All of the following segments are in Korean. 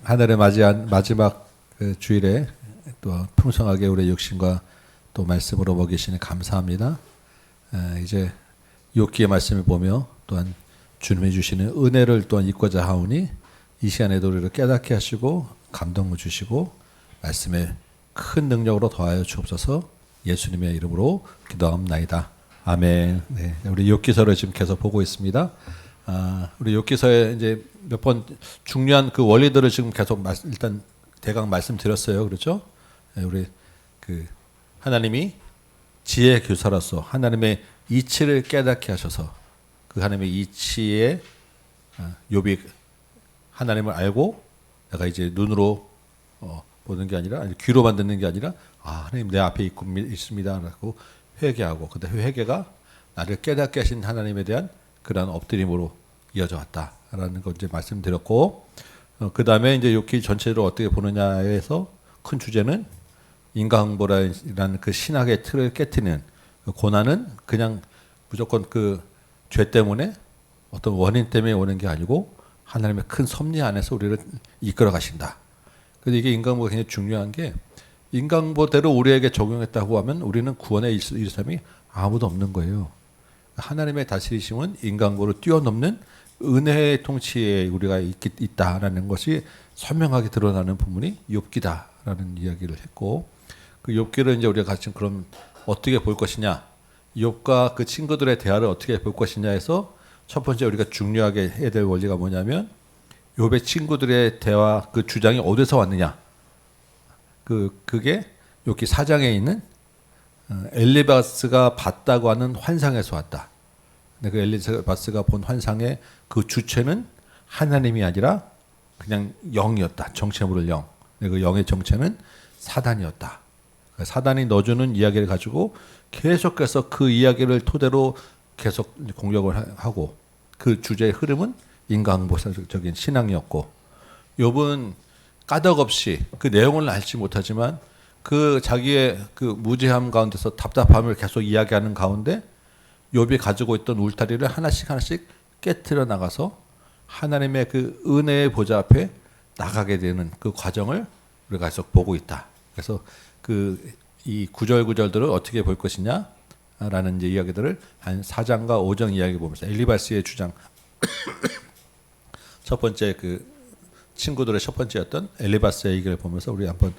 한 해를 맞이한 마지막 그 주일에 또 풍성하게 우리의 육신과 또 말씀으로 먹이시니 감사합니다. 이제 욥기의 말씀을 보며 또한 주님이 주시는 은혜를 또한 잊고자 하오니 이 시간에도 우리를 깨닫게 하시고 감동을 주시고 말씀에 큰 능력으로 더하여 주옵소서. 예수님의 이름으로 기도합나이다. 아멘. 네, 우리 욥기서를 지금 계속 보고 있습니다. 우리 욥기서에 이제 몇 번 중요한 그 원리들을 지금 계속 일단 대강 말씀드렸어요. 그렇죠? 네, 우리 그 하나님이 지혜 교사로서 하나님의 이치를 깨닫게 하셔서 그 하나님의 이치에 욥이 하나님을 알고 내가 이제 눈으로 보는 게 아니라 귀로만 듣는 게 아니라 하나님 내 앞에 있습니다라고 회개하고 근데 회개가 나를 깨닫게 하신 하나님에 대한 그러한 엎드림으로 이어져 왔다라는 걸 이제 말씀드렸고 그 다음에 이제 욥기 전체로 어떻게 보느냐에서 큰 주제는 인과응보라는 그 신학의 틀을 깨트리는 그 고난은 그냥 무조건 그 죄 때문에 어떤 원인 때문에 오는 게 아니고 하나님의 큰 섭리 안에서 우리를 이끌어 가신다. 근데 이게 인과응보가 굉장히 중요한 게 인과응보대로 우리에게 적용했다고 하면 우리는 구원에 이를 사람이 아무도 없는 거예요. 하나님의 다스리심은 인과응보를 뛰어넘는 은혜의 통치에 우리가 있다라는 것이 선명하게 드러나는 부분이 욥기다라는 이야기를 했고 그 욥기를 이제 우리가 같이 그럼 어떻게 볼 것이냐 욥과 그 친구들의 대화를 어떻게 볼 것이냐 해서 첫 번째 우리가 중요하게 해야 될 원리가 뭐냐면 욥의 친구들의 대화 그 주장이 어디서 왔느냐 그게 욥기 4장에 있는 엘리바스가 봤다고 하는 환상에서 왔다. 근데 그 엘리바스가 본 환상의 그 주체는 하나님이 아니라 그냥 영이었다. 정체 모를 영. 그 영의 정체는 사단이었다. 사단이 넣어주는 이야기를 가지고 계속해서 그 이야기를 토대로 계속 공격을 하고 그 주제의 흐름은 인과응보적인 신앙이었고 욥은 까닭없이 그 내용을 알지 못하지만 그 자기의 그 무지함 가운데서 답답함을 계속 이야기하는 가운데 욥이 가지고 있던 울타리를 하나씩 깨트려 나가서 하나님의 그 은혜의 보좌 앞에 나가게 되는 그 과정을 우리가 계속 보고 있다. 그래서 이 구절들을 어떻게 볼 것이냐라는 이제 이야기들을 한 4장과 5장 이야기 보면서 엘리바스의 주장 첫 번째 그 친구들의 첫 번째였던 엘리바스의 얘기를 보면서 우리 한번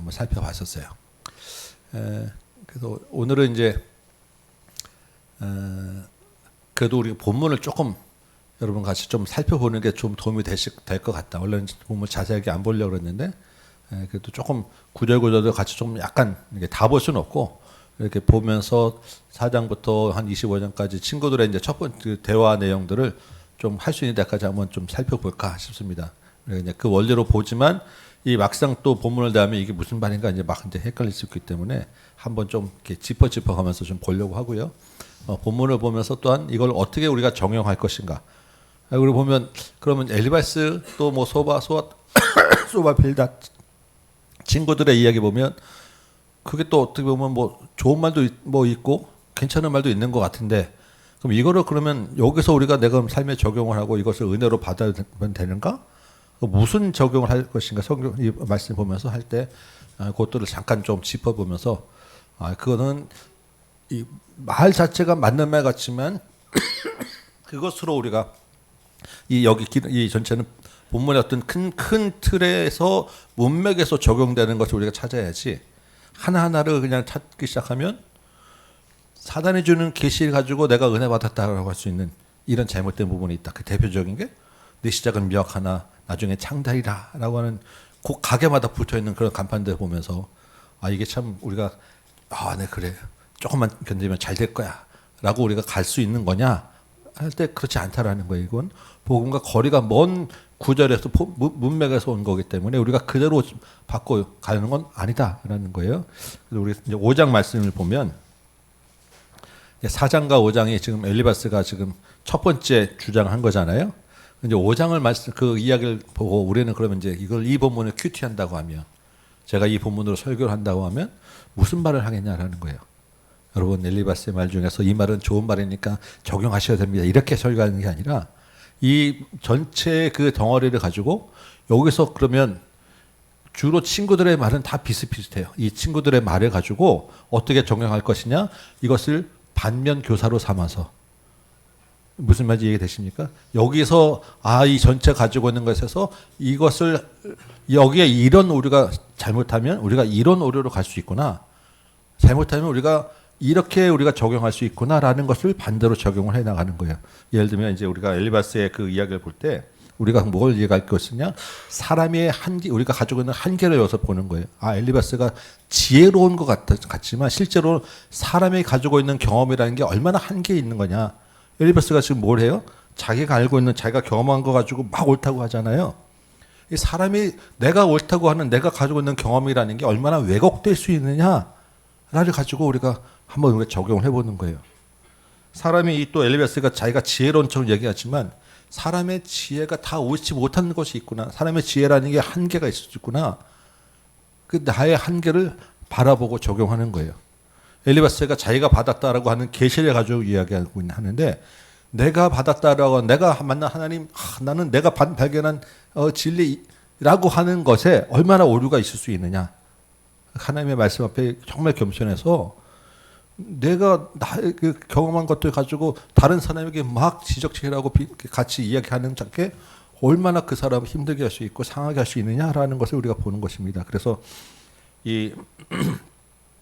살펴봤었어요. 그래서 오늘은 이제 그래도 우리 본문을 조금 여러분 같이 좀 살펴보는 게 좀 도움이 될 것 같다. 원래는 본문 자세하게 안 보려고 그랬는데 그래도 조금 구절구절도 같이 좀 약간 다 볼 수는 없고 이렇게 보면서 4장부터 한 25장까지 친구들의 이제 첫 번째 대화 내용들을 좀 할 수 있는 데까지 한번 좀 살펴볼까 싶습니다. 이제 그 원리로 보지만 이 막상 또 본문을 대하면 이게 무슨 말인가 이제 막 이제 헷갈릴 수 있기 때문에 한번 좀 이렇게 짚어가면서 좀 보려고 하고요. 본문을 보면서 또한 이걸 어떻게 우리가 정형할 것인가. 그리고 보면 그러면 엘리바스 또 뭐 소바 빌닷 친구들의 이야기 보면 그게 또 어떻게 보면 뭐 좋은 말도 뭐 있고 괜찮은 말도 있는 것 같은데 그럼 이거를 그러면 여기서 우리가 내가 삶에 적용을 하고 이것을 은혜로 받아면 되는가? 무슨 적용을 할 것인가? 성경 이 말씀 보면서 할 때 그것들을 잠깐 좀 짚어보면서 그거는 이 말 자체가 맞는 말 같지만 그것으로 우리가 이 전체는 본문의 어떤 큰 틀에서 문맥에서 적용되는 것을 우리가 찾아야지 하나하나를 그냥 찾기 시작하면 사단이 주는 계시를 가지고 내가 은혜 받았다라고 할 수 있는 이런 잘못된 부분이 있다. 그 대표적인 게 내 시작은 미혹하나 나중에 창달이라라고 하는 그 가게마다 붙어있는 그런 간판들 보면서 이게 참 우리가 네 그래 조금만 견디면 잘 될 거야 라고 우리가 갈 수 있는 거냐 할 때 그렇지 않다라는 거예요. 이건 복음과 거리가 먼 구절에서 문맥에서 온 거기 때문에 우리가 그대로 받고 가는 건 아니다라는 거예요. 그래서 우리 이제 5장 말씀을 보면 4장과 5장이 지금 엘리바스가 지금 첫 번째 주장한 거잖아요. 이제 5장을 그 이야기를 보고 우리는 그러면 이제 이 본문을 큐티한다고 하면 제가 이 본문으로 설교를 한다고 하면 무슨 말을 하겠냐라는 거예요. 여러분 엘리바스의 말 중에서 이 말은 좋은 말이니까 적용하셔야 됩니다. 이렇게 설교하는 게 아니라 이 전체 그 덩어리를 가지고 여기서 그러면 주로 친구들의 말은 다 비슷비슷해요. 이 친구들의 말을 가지고 어떻게 적용할 것이냐, 이것을 반면 교사로 삼아서. 무슨 말인지 이해되십니까? 여기서 이 전체 가지고 있는 것에서 이것을 여기에 이런 오류가 잘못하면 우리가 이런 오류로 갈 수 있구나. 잘못하면 우리가 이렇게 우리가 적용할 수 있구나라는 것을 반대로 적용을 해 나가는 거예요. 예를 들면 이제 우리가 엘리바스의 그 이야기를 볼 때 우리가 뭘 이해할 것이냐, 사람의 한계, 우리가 가지고 있는 한계를 여기서 보는 거예요. 엘리바스가 지혜로운 것 같지만 실제로 사람이 가지고 있는 경험이라는 게 얼마나 한계에 있는 거냐. 엘리바스가 지금 뭘 해요? 자기가 알고 있는, 자기가 경험한 거 가지고 막 옳다고 하잖아요. 이 사람이 내가 옳다고 하는, 내가 가지고 있는 경험이라는 게 얼마나 왜곡될 수 있느냐를 가지고 우리가 한번 우리가 적용을 해보는 거예요. 사람이 또 엘리바스가 자기가 지혜로운 척 얘기하지만 사람의 지혜가 다 옳지 못한 것이 있구나. 사람의 지혜라는 게 한계가 있을 수 있구나. 그 나의 한계를 바라보고 적용하는 거예요. 엘리바스가 자기가 받았다라고 하는 계시를 가지고 이야기하고 하는데, 내가 받았다라고, 내가 만난 하나님, 나는 내가 발견한 진리라고 하는 것에 얼마나 오류가 있을 수 있느냐. 하나님의 말씀 앞에 정말 겸손해서 내가 그 경험한 것들 가지고 다른 사람에게 막 지적질하고 같이 이야기하는 자께 얼마나 그 사람을 힘들게 할 수 있고 상하게 할 수 있느냐라는 것을 우리가 보는 것입니다. 그래서 이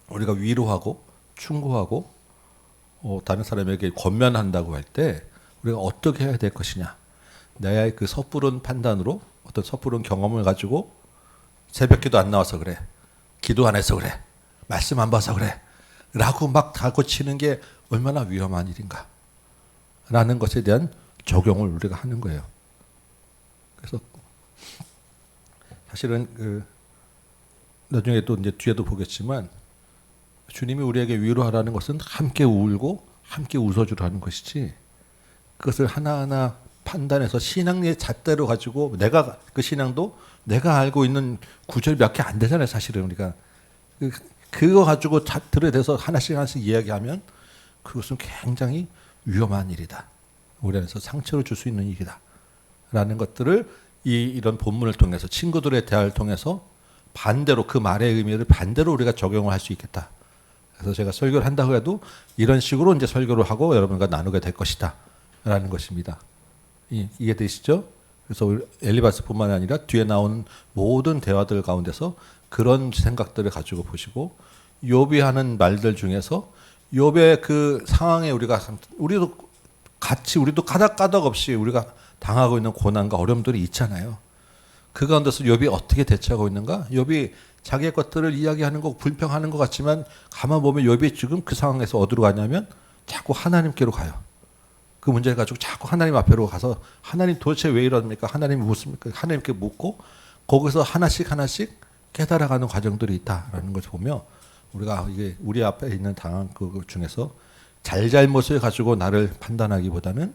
우리가 위로하고 충고하고 다른 사람에게 권면한다고 할 때 우리가 어떻게 해야 될 것이냐. 나의 그 섣부른 판단으로 어떤 섣부른 경험을 가지고 새벽기도 안 나와서 그래, 기도 안 해서 그래, 말씀 안 봐서 그래 라고 막 다고치는 게 얼마나 위험한 일인가 라는 것에 대한 적용을 우리가 하는 거예요. 그래서 사실은 나중에 또 이제 뒤에도 보겠지만 주님이 우리에게 위로하라는 것은 함께 울고 함께 웃어주라는 것이지, 그것을 하나하나 판단해서 신앙의 잣대로 가지고 내가 그 신앙도 내가 알고 있는 구절 몇 개 안 되잖아요. 사실은 우리가 그거 가지고 들여대서 하나씩 하나씩 이야기하면 그것은 굉장히 위험한 일이다. 우리 안에서 상처를 줄 수 있는 일이다. 라는 것들을 이런 본문을 통해서, 친구들의 대화를 통해서 반대로, 그 말의 의미를 반대로 우리가 적용을 할 수 있겠다. 그래서 제가 설교를 한다고 해도 이런 식으로 이제 설교를 하고 여러분과 나누게 될 것이다. 라는 것입니다. 이해되시죠? 그래서 엘리바스뿐만 아니라 뒤에 나오는 모든 대화들 가운데서 그런 생각들을 가지고 보시고, 욥이 하는 말들 중에서 욥의 그 상황에 우리도 까닭 없이 우리가 당하고 있는 고난과 어려움들이 있잖아요. 그 가운데서 욥이 어떻게 대처하고 있는가? 욥이 자기의 것들을 이야기하는 거, 불평하는 것 같지만 가만 보면 욥이 지금 그 상황에서 어디로 가냐면 자꾸 하나님께로 가요. 그 문제를 가지고 자꾸 하나님 앞으로 가서 하나님 도대체 왜 이럽니까? 하나님이 무엇입니까? 하나님께 묻고 거기서 하나씩 깨달아가는 과정들이 있다라는 것을 보며, 우리가 이게 우리 앞에 있는 당한 그 중에서 잘못을 가지고 나를 판단하기보다는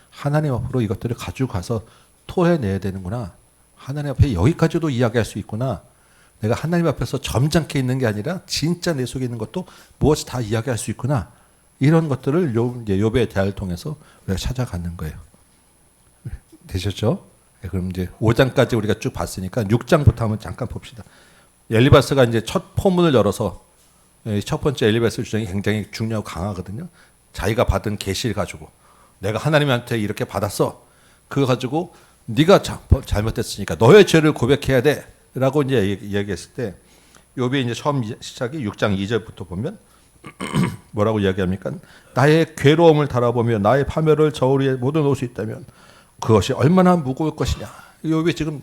하나님 앞으로 이것들을 가지고 가서 토해내야 되는구나. 하나님 앞에 여기까지도 이야기할 수 있구나. 내가 하나님 앞에서 점잖게 있는 게 아니라 진짜 내 속에 있는 것도 무엇이 다 이야기할 수 있구나. 이런 것들을 욥의 대화를 통해서 우리가 찾아가는 거예요. 되셨죠? 그럼 이제 5장까지 우리가 쭉 봤으니까 6장부터 한번 잠깐 봅시다. 엘리바스가 이제 첫 포문을 열어서, 첫 번째 엘리바스 주장이 굉장히 중요하고 강하거든요. 자기가 받은 계시를 가지고 내가 하나님한테 이렇게 받았어. 그거 가지고 네가 잘못됐으니까 너의 죄를 고백해야 돼라고 이제 이야기했을 때, 욥이 이제 처음 시작이 6장 2절부터 보면 뭐라고 이야기합니까? 나의 괴로움을 달아보며 나의 파멸을 저울에 모두 놓을 수 있다면 그것이 얼마나 무거울 것이냐. 욥이 지금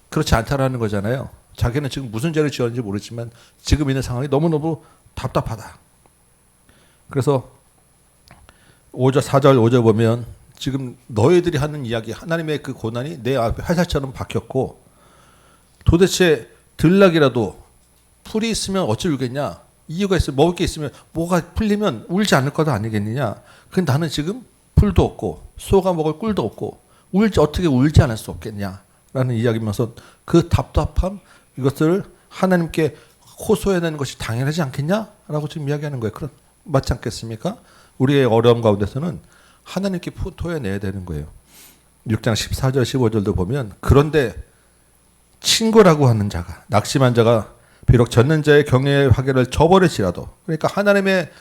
그렇지 않다라는 거잖아요. 자기는 지금 무슨 죄를 지었는지 모르지만 지금 있는 상황이 너무너무 답답하다. 그래서 5절, 4절, 5절 보면 지금 너희들이 하는 이야기, 하나님의 그 고난이 내 앞에 화살처럼 박혔고, 도대체 들락이라도 풀이 있으면 어찌 울겠냐? 이유가 있으면, 먹을 게 있으면, 뭐가 풀리면 울지 않을 것도 아니겠느냐? 근데 나는 지금 풀도 없고 소가 먹을 꿀도 없고 어떻게 울지 않을 수 없겠냐라는 이야기면서 그 답답함, 이것들을 하나님께 호소해내는 것이 당연하지 않겠냐라고 지금 이야기하는 거예요. 그럼 맞지 않겠습니까? 우리의 어려움 가운데서는 하나님께 토해내야 되는 거예요. 6장 14절 15절도 보면 그런데 친구라고 하는 자가 낙심한 자가 비록 젖는 자의 경외의 화계를 저버릴지라도 그러니까 하나님의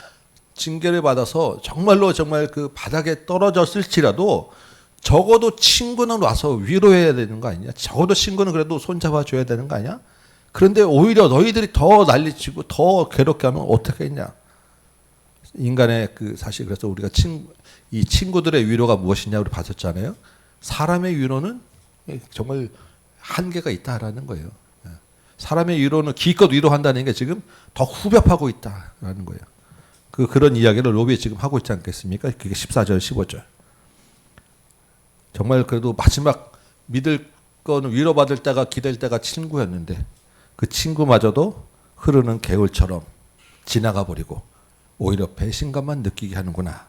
징계를 받아서 정말로 정말 그 바닥에 떨어졌을지라도 적어도 친구는 와서 위로해야 되는 거 아니냐? 적어도 친구는 그래도 손잡아 줘야 되는 거 아니야? 그런데 오히려 너희들이 더 난리치고 더 괴롭게 하면 어떻게 했냐? 인간의 그 사실 그래서 우리가 이 친구들의 위로가 무엇이냐 우리 봤었잖아요. 사람의 위로는 정말 한계가 있다라는 거예요. 사람의 위로는 기껏 위로한다는 게 지금 더 후벼파고 있다라는 거예요. 그런 이야기를 욥이 지금 하고 있지 않겠습니까? 그게 14절, 15절. 정말 그래도 마지막 믿을 거는 위로받을 때가 기댈 때가 친구였는데 그 친구마저도 흐르는 개울처럼 지나가 버리고 오히려 배신감만 느끼게 하는구나.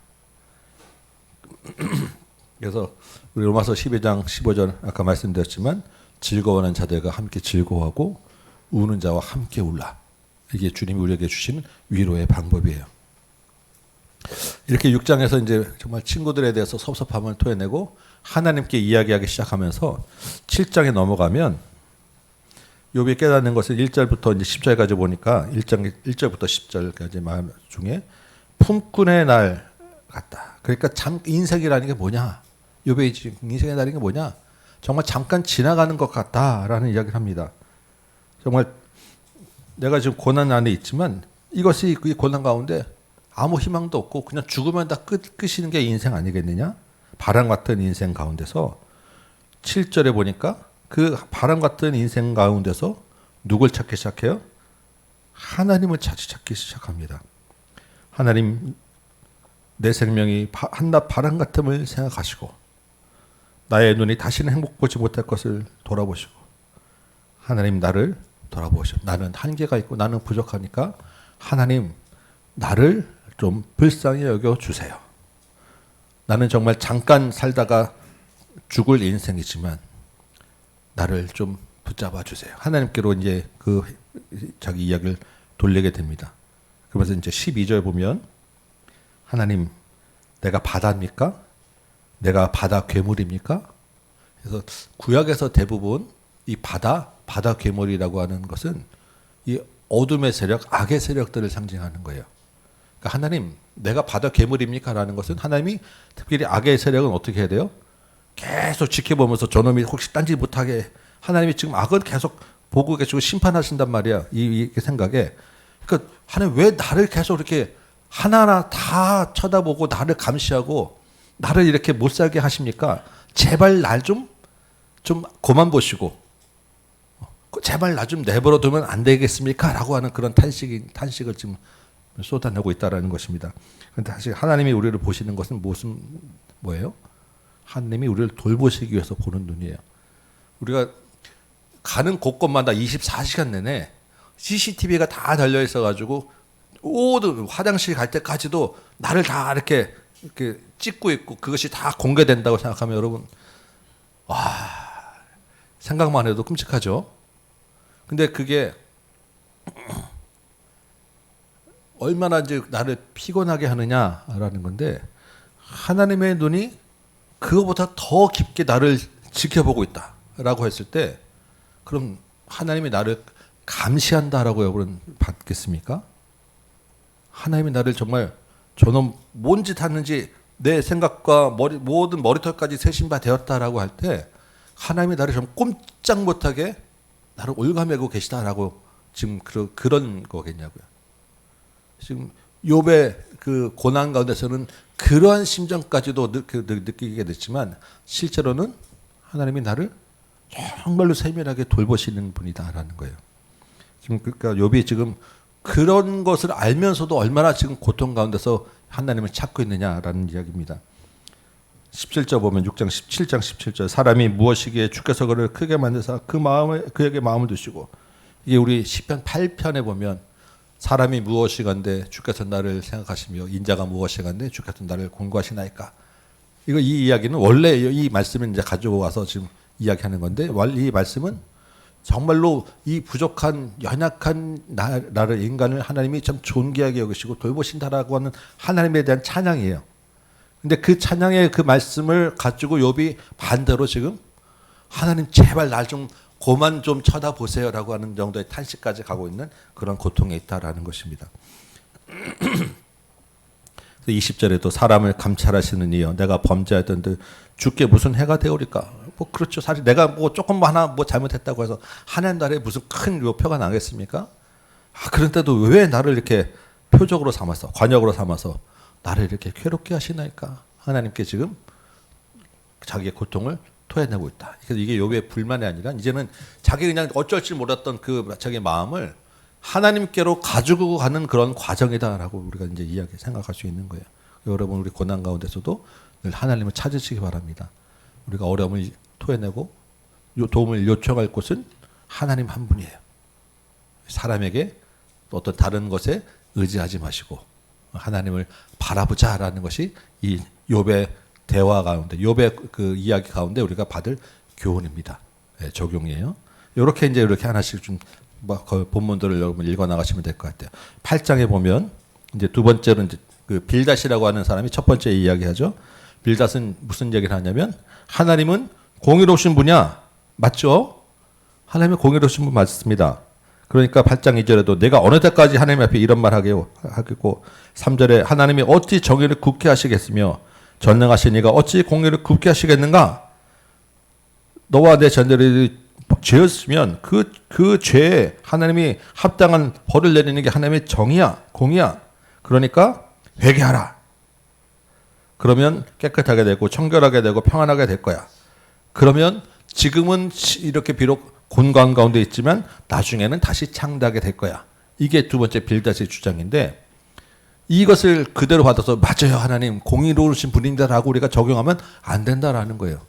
그래서 우리 로마서 12장 15절 아까 말씀드렸지만 즐거워하는 자들과 함께 즐거워하고 우는 자와 함께 울라. 이게 주님이 우리에게 주시는 위로의 방법이에요. 이렇게 6장에서 이제 정말 친구들에 대해서 섭섭함을 토해내고 하나님께 이야기하기 시작하면서 7장에 넘어가면 욥이 깨닫는 것은 1절부터 이제 10절까지 보니까 1절부터 10절까지 마음 중에 품꾼의 날 같다. 그러니까 인생이라는 게 뭐냐? 욥의 인생이라는 게 뭐냐? 정말 잠깐 지나가는 것 같다라는 이야기를 합니다. 정말 내가 지금 고난 안에 있지만 이것이 그 고난 가운데 아무 희망도 없고 그냥 죽으면 다 끝이는 게 인생 아니겠느냐? 바람 같은 인생 가운데서 7절에 보니까 그 바람 같은 인생 가운데서 누굴 찾기 시작해요? 하나님을 찾기 시작합니다. 하나님 내 생명이 한낱 바람 같음을 생각하시고 나의 눈이 다시는 행복 보지 못할 것을 돌아보시고 하나님 나를 돌아보시오. 나는 한계가 있고 나는 부족하니까 하나님 나를 좀 불쌍히 여겨 주세요. 나는 정말 잠깐 살다가 죽을 인생이지만 나를 좀 붙잡아 주세요. 하나님께로 이제 그 자기 이야기를 돌리게 됩니다. 그러면서 이제 12절 보면 하나님 내가 바다입니까? 내가 바다 괴물입니까? 그래서 구약에서 대부분 이 바다 괴물이라고 하는 것은 이 어둠의 세력, 악의 세력들을 상징하는 거예요. 그러니까 하나님 내가 바다 괴물입니까? 라는 것은 하나님이 특별히 악의 세력은 어떻게 해야 돼요? 계속 지켜보면서 저놈이 혹시 딴짓 못하게 하나님이 지금 악은 계속 보고 계시고 심판하신단 말이야. 이 생각에. 그러니까 하나님 왜 나를 계속 이렇게 하나하나 다 쳐다보고 나를 감시하고 나를 이렇게 못 살게 하십니까? 제발 날 좀 그만 보시고 제발 나 좀 내버려 두면 안 되겠습니까? 라고 하는 그런 탄식을 지금 쏟아내고 있다는 것입니다. 그런데 사실 하나님이 우리를 보시는 것은 뭐예요? 하나님이 우리를 돌보시기 위해서 보는 눈이에요. 우리가 가는 곳곳마다 24시간 내내 CCTV가 다 달려 있어가지고 모든 화장실 갈 때까지도 나를 다 이렇게 찍고 있고 그것이 다 공개된다고 생각하면 여러분 생각만 해도 끔찍하죠. 근데 그게 얼마나 이제 나를 피곤하게 하느냐라는 건데 하나님의 눈이 그거보다 더 깊게 나를 지켜보고 있다라고 했을 때 그럼 하나님이 나를 감시한다라고 여러분 받겠습니까? 하나님이 나를 정말 저놈 뭔 짓 하는지 내 생각과 모든 머리털까지 세신바 되었다라고 할 때 하나님이 나를 좀 꼼짝 못하게 나를 올가매고 계시다라고 지금 그런 거겠냐고요. 지금 욥의 그 고난 가운데서는 그러한 심정까지도 느끼게 됐지만 실제로는 하나님이 나를 정말로 세밀하게 돌보시는 분이다라는 거예요. 지금 그러니까 욥이 지금 그런 것을 알면서도 얼마나 지금 고통 가운데서 하나님을 찾고 있느냐라는 이야기입니다. 17절 보면 7장 17절 사람이 무엇이기에 주께서 그를 크게 만드사 그에게 마음을 두시고 이게 우리 시편 8편에 보면 사람이 무엇이간데 주께서 나를 생각하시며 인자가 무엇이간데 주께서 나를 권고하시나이까. 이 이야기는 원래 이 말씀을 이제 가지고 와서 지금 이야기하는 건데 이 말씀은 정말로 이 부족한 연약한 나를 인간을 하나님이 참 존귀하게 여기시고 돌보신다라고 하는 하나님에 대한 찬양이에요. 근데 그 찬양의 그 말씀을 가지고 욥이 반대로 지금 하나님 제발 날 좀 고만 좀 쳐다보세요라고 하는 정도의 탄식까지 가고 있는 그런 고통에 있다라는 것입니다. 20절에도 사람을 감찰하시는 이여 내가 범죄하던 듯 주께 무슨 해가 되오리까. 뭐 그렇죠. 사실 내가 뭐 조금 하나 뭐 잘못했다고 해서 하나님 나라에 무슨 큰 표가 나겠습니까? 그런데도 왜 나를 이렇게 표적으로 삼아서 관역으로 삼아서 나를 이렇게 괴롭게 하시나이까. 하나님께 지금 자기의 고통을 토해내고 있다. 그래서 이게 욥의 불만이 아니라 이제는 자기 그냥 어쩔 줄 몰랐던 그 자기 마음을 하나님께로 가지고 가는 그런 과정이다라고 우리가 이제 이야기 생각할 수 있는 거예요. 여러분 우리 고난 가운데서도 늘 하나님을 찾으시기 바랍니다. 우리가 어려움을 토해내고 도움을 요청할 곳은 하나님 한 분이에요. 사람에게 어떤 다른 것에 의지하지 마시고 하나님을 바라보자라는 것이 이 욥의 대화 가운데 욥의 그 이야기 가운데 우리가 받을 교훈입니다. 네, 적용이에요. 이렇게 하나씩 좀 본문들을 여러분 읽어 나가시면 될 것 같아요. 8장에 보면 이제 두 번째로 이제 그 빌닷이라고 하는 사람이 첫 번째 이야기하죠. 빌닷은 무슨 얘기를 하냐면 하나님은 공의로우신 분이야. 맞죠? 하나님은 공의로우신 분 맞습니다. 그러니까 8장 2절에도 내가 어느 때까지 하나님 앞에 이런 말 하겠고 3절에 하나님이 어찌 정의를 굽게 하시겠으며 전능하신 이가 어찌 공의를 굽게 하시겠는가? 너와 내 전들이 죄였으면 그 죄에 하나님이 합당한 벌을 내리는 게 하나님의 정의야, 공이야. 그러니까 회개하라. 그러면 깨끗하게 되고 청결하게 되고 평안하게 될 거야. 그러면 지금은 이렇게 비록 곤광 가운데 있지만 나중에는 다시 창대하게 될 거야. 이게 두 번째 빌닷의 주장인데 이것을 그대로 받아서 맞아요 하나님 공의로우신 분인데라고 우리가 적용하면 안 된다라는 거예요.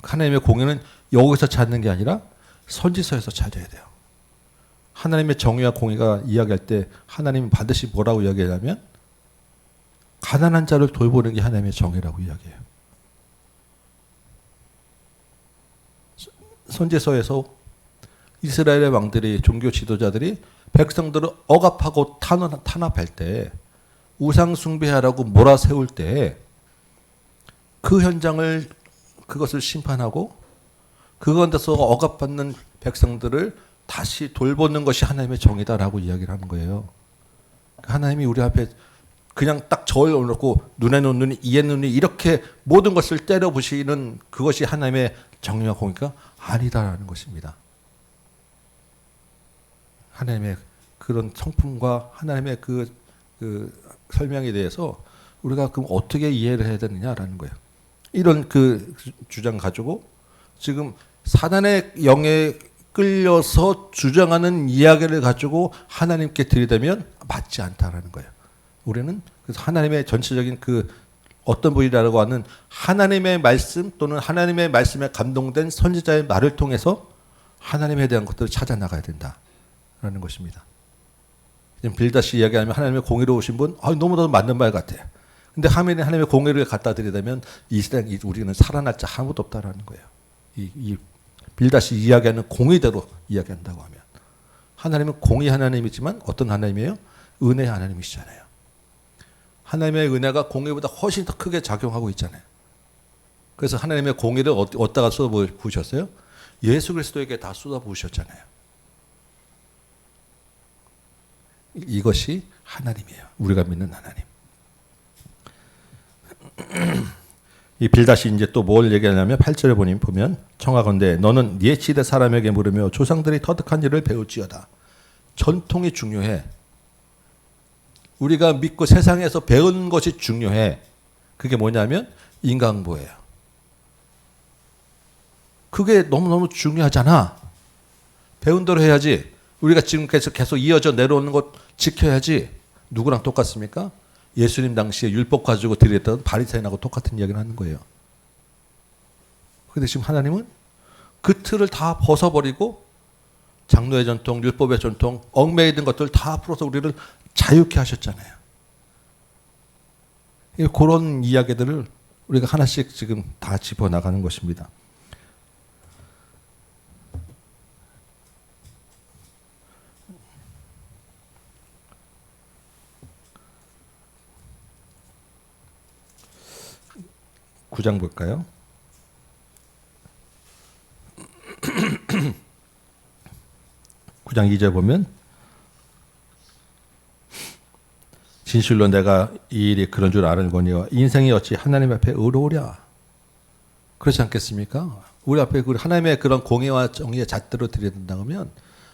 하나님의 공의는 여기서 찾는 게 아니라 선지서에서 찾아야 돼요. 하나님의 정의와 공의가 이야기할 때 하나님은 반드시 뭐라고 이야기하냐면 가난한 자를 돌보는 게 하나님의 정의라고 이야기해요. 선지서에서 이스라엘의 왕들이 종교 지도자들이 백성들을 억압하고 탄압할 때 우상 숭배하라고 몰아세울 때 그 현장을 그것을 심판하고 그건데서 억압받는 백성들을 다시 돌보는 것이 하나님의 정의다라고 이야기를 하는 거예요. 하나님이 우리 앞에 그냥 딱 저울 놓고 눈에 눈이 이에 눈이 이렇게 모든 것을 때려 부시는 그것이 하나님의 정의와 공의가 아니다라는 것입니다. 하나님의 그런 성품과 하나님의 그 설명에 대해서 우리가 그럼 어떻게 이해를 해야 되느냐라는 거예요. 이런 그 주장 가지고 지금 사단의 영에 끌려서 주장하는 이야기를 가지고 하나님께 들이대면 맞지 않다라는 거예요. 우리는 그래서 하나님의 전체적인 그 어떤 분이라고 하는 하나님의 말씀 또는 하나님의 말씀에 감동된 선지자의 말을 통해서 하나님에 대한 것들을 찾아 나가야 된다라는 것입니다. 지금 빌닷이 이야기하면 하나님의 공의로우신 분, 너무나도 맞는 말 같아요. 근데 하나님의 공의를 갖다 드리다면 이 세상 우리는 살아날 자 아무도 없다라는 거예요. 이 빌닷이 이야기하는 공의대로 이야기한다고 하면 하나님은 공의 하나님이지만 어떤 하나님이에요? 은혜의 하나님이시잖아요. 하나님의 은혜가 공의보다 훨씬 더 크게 작용하고 있잖아요. 그래서 하나님의 공의를 어디다가 쏟아부으셨어요? 예수 그리스도에게 다 쏟아부으셨잖아요. 이것이 하나님이에요. 우리가 믿는 하나님. 이 빌닷이 이제 또 뭘 얘기하냐면 8절에 보면 청하건대 너는 옛 시대 사람에게 물으며 조상들이 터득한 일을 배울지어다. 전통이 중요해. 우리가 믿고 세상에서 배운 것이 중요해. 그게 뭐냐면 인간보예요. 그게 너무너무 중요하잖아. 배운 대로 해야지. 우리가 지금 계속 이어져 내려오는 것 지켜야지. 누구랑 똑같습니까? 예수님 당시에 율법 가지고 드렸던 바리새인하고 똑같은 이야기를 하는 거예요. 그런데 지금 하나님은 그 틀을 다 벗어버리고 장로의 전통, 율법의 전통, 얽매이던 것들 다 풀어서 우리를 자유케 하셨잖아요. 그런 이야기들을 우리가 하나씩 지금 다 짚어나가는 것입니다. 9장 볼까요? 구장 2절 보면 진실로 내가 이 일이 그런 줄 알거니와 인생이 어찌 하나님 앞에 의로우랴. 그렇지 않겠습니까? 우리 앞에 하나님의 그런 공의와 정의의 잣대로 들여다보면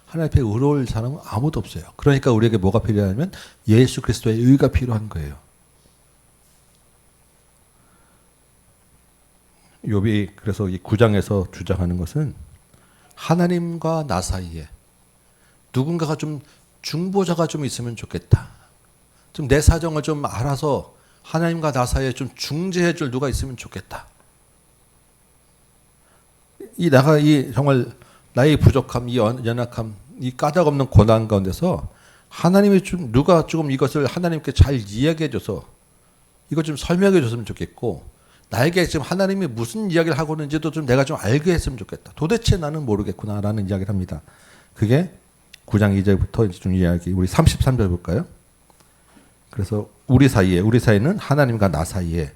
하나님 앞에 의로울 사람은 아무도 없어요. 그러니까 우리에게 뭐가 필요하냐면 예수 그리스도의 의가 필요한 거예요. 욥이 그래서 이 9장에서 주장하는 것은 하나님과 나 사이에 누군가가 좀 중보자가 좀 있으면 좋겠다. 좀 내 사정을 좀 알아서 하나님과 나 사이에 좀 중재해 줄 누가 있으면 좋겠다. 이 정말 나의 부족함, 이 연약함, 이 까닭없는 고난 가운데서 하나님이 좀 누가 조금 이것을 하나님께 잘 이야기해 줘서 이거 좀 설명해 줬으면 좋겠고 나에게 지금 하나님이 무슨 이야기를 하고 있는지도 좀 내가 좀 알게 했으면 좋겠다. 도대체 나는 모르겠구나라는 이야기를 합니다. 그게 9장 2절부터 좀 이야기. 우리 33절 볼까요? 그래서 우리 사이에는 하나님과 나 사이에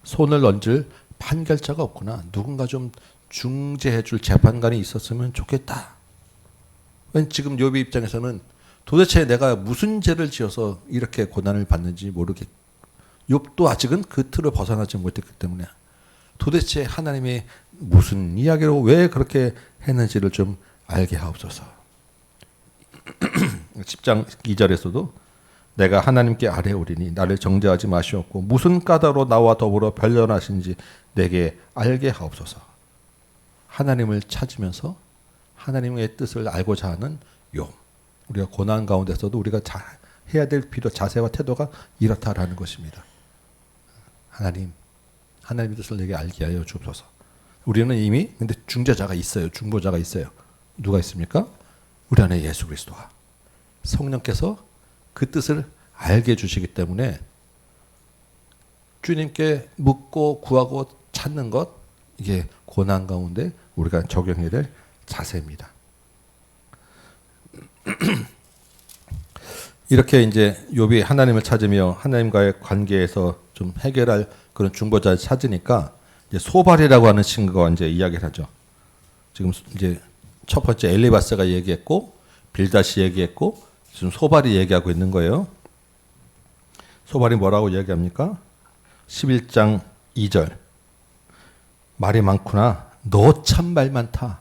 손을 얹을 판결자가 없구나. 누군가 좀 중재해 줄 재판관이 있었으면 좋겠다. 왜 지금 욥의 입장에서는 도대체 내가 무슨 죄를 지어서 이렇게 고난을 받는지 모르겠고 욥도 아직은 그 틀을 벗어나지 못했기 때문에 도대체 하나님이 무슨 이야기로 왜 그렇게 했는지를 좀 알게 하옵소서. 10장 2절에서도 내가 하나님께 아뢰오리니 나를 정죄하지 마시옵고 무슨 까닭으로 나와 더불어 변론하신지 내게 알게 하옵소서. 하나님을 찾으면서 하나님의 뜻을 알고자 하는 욥. 우리가 고난 가운데서도 우리가 해야 될 자세와 태도가 이렇다라는 것입니다. 하나님의 뜻을 내게 알게 하여 주옵소서. 우리는 이미 근데 중재자가 있어요. 중보자가 있어요. 누가 있습니까? 우리 안에 예수 그리스도가 성령께서 그 뜻을 알게 해주시기 때문에 주님께 묻고 구하고 찾는 것 이게 고난 가운데 우리가 적용해야 될 자세입니다. 이렇게 이제 욥이 하나님을 찾으며 하나님과의 관계에서 좀 해결할 그런 중보자를 찾으니까 이제 소발이라고 하는 친구가 이제 이야기를 하죠. 지금 이제 첫 번째 엘리바스가 얘기했고 빌닷이 얘기했고 지금 소발이 얘기하고 있는 거예요. 소발이 뭐라고 얘기합니까? 11장 2절. 말이 많구나. 너 참 말 많다.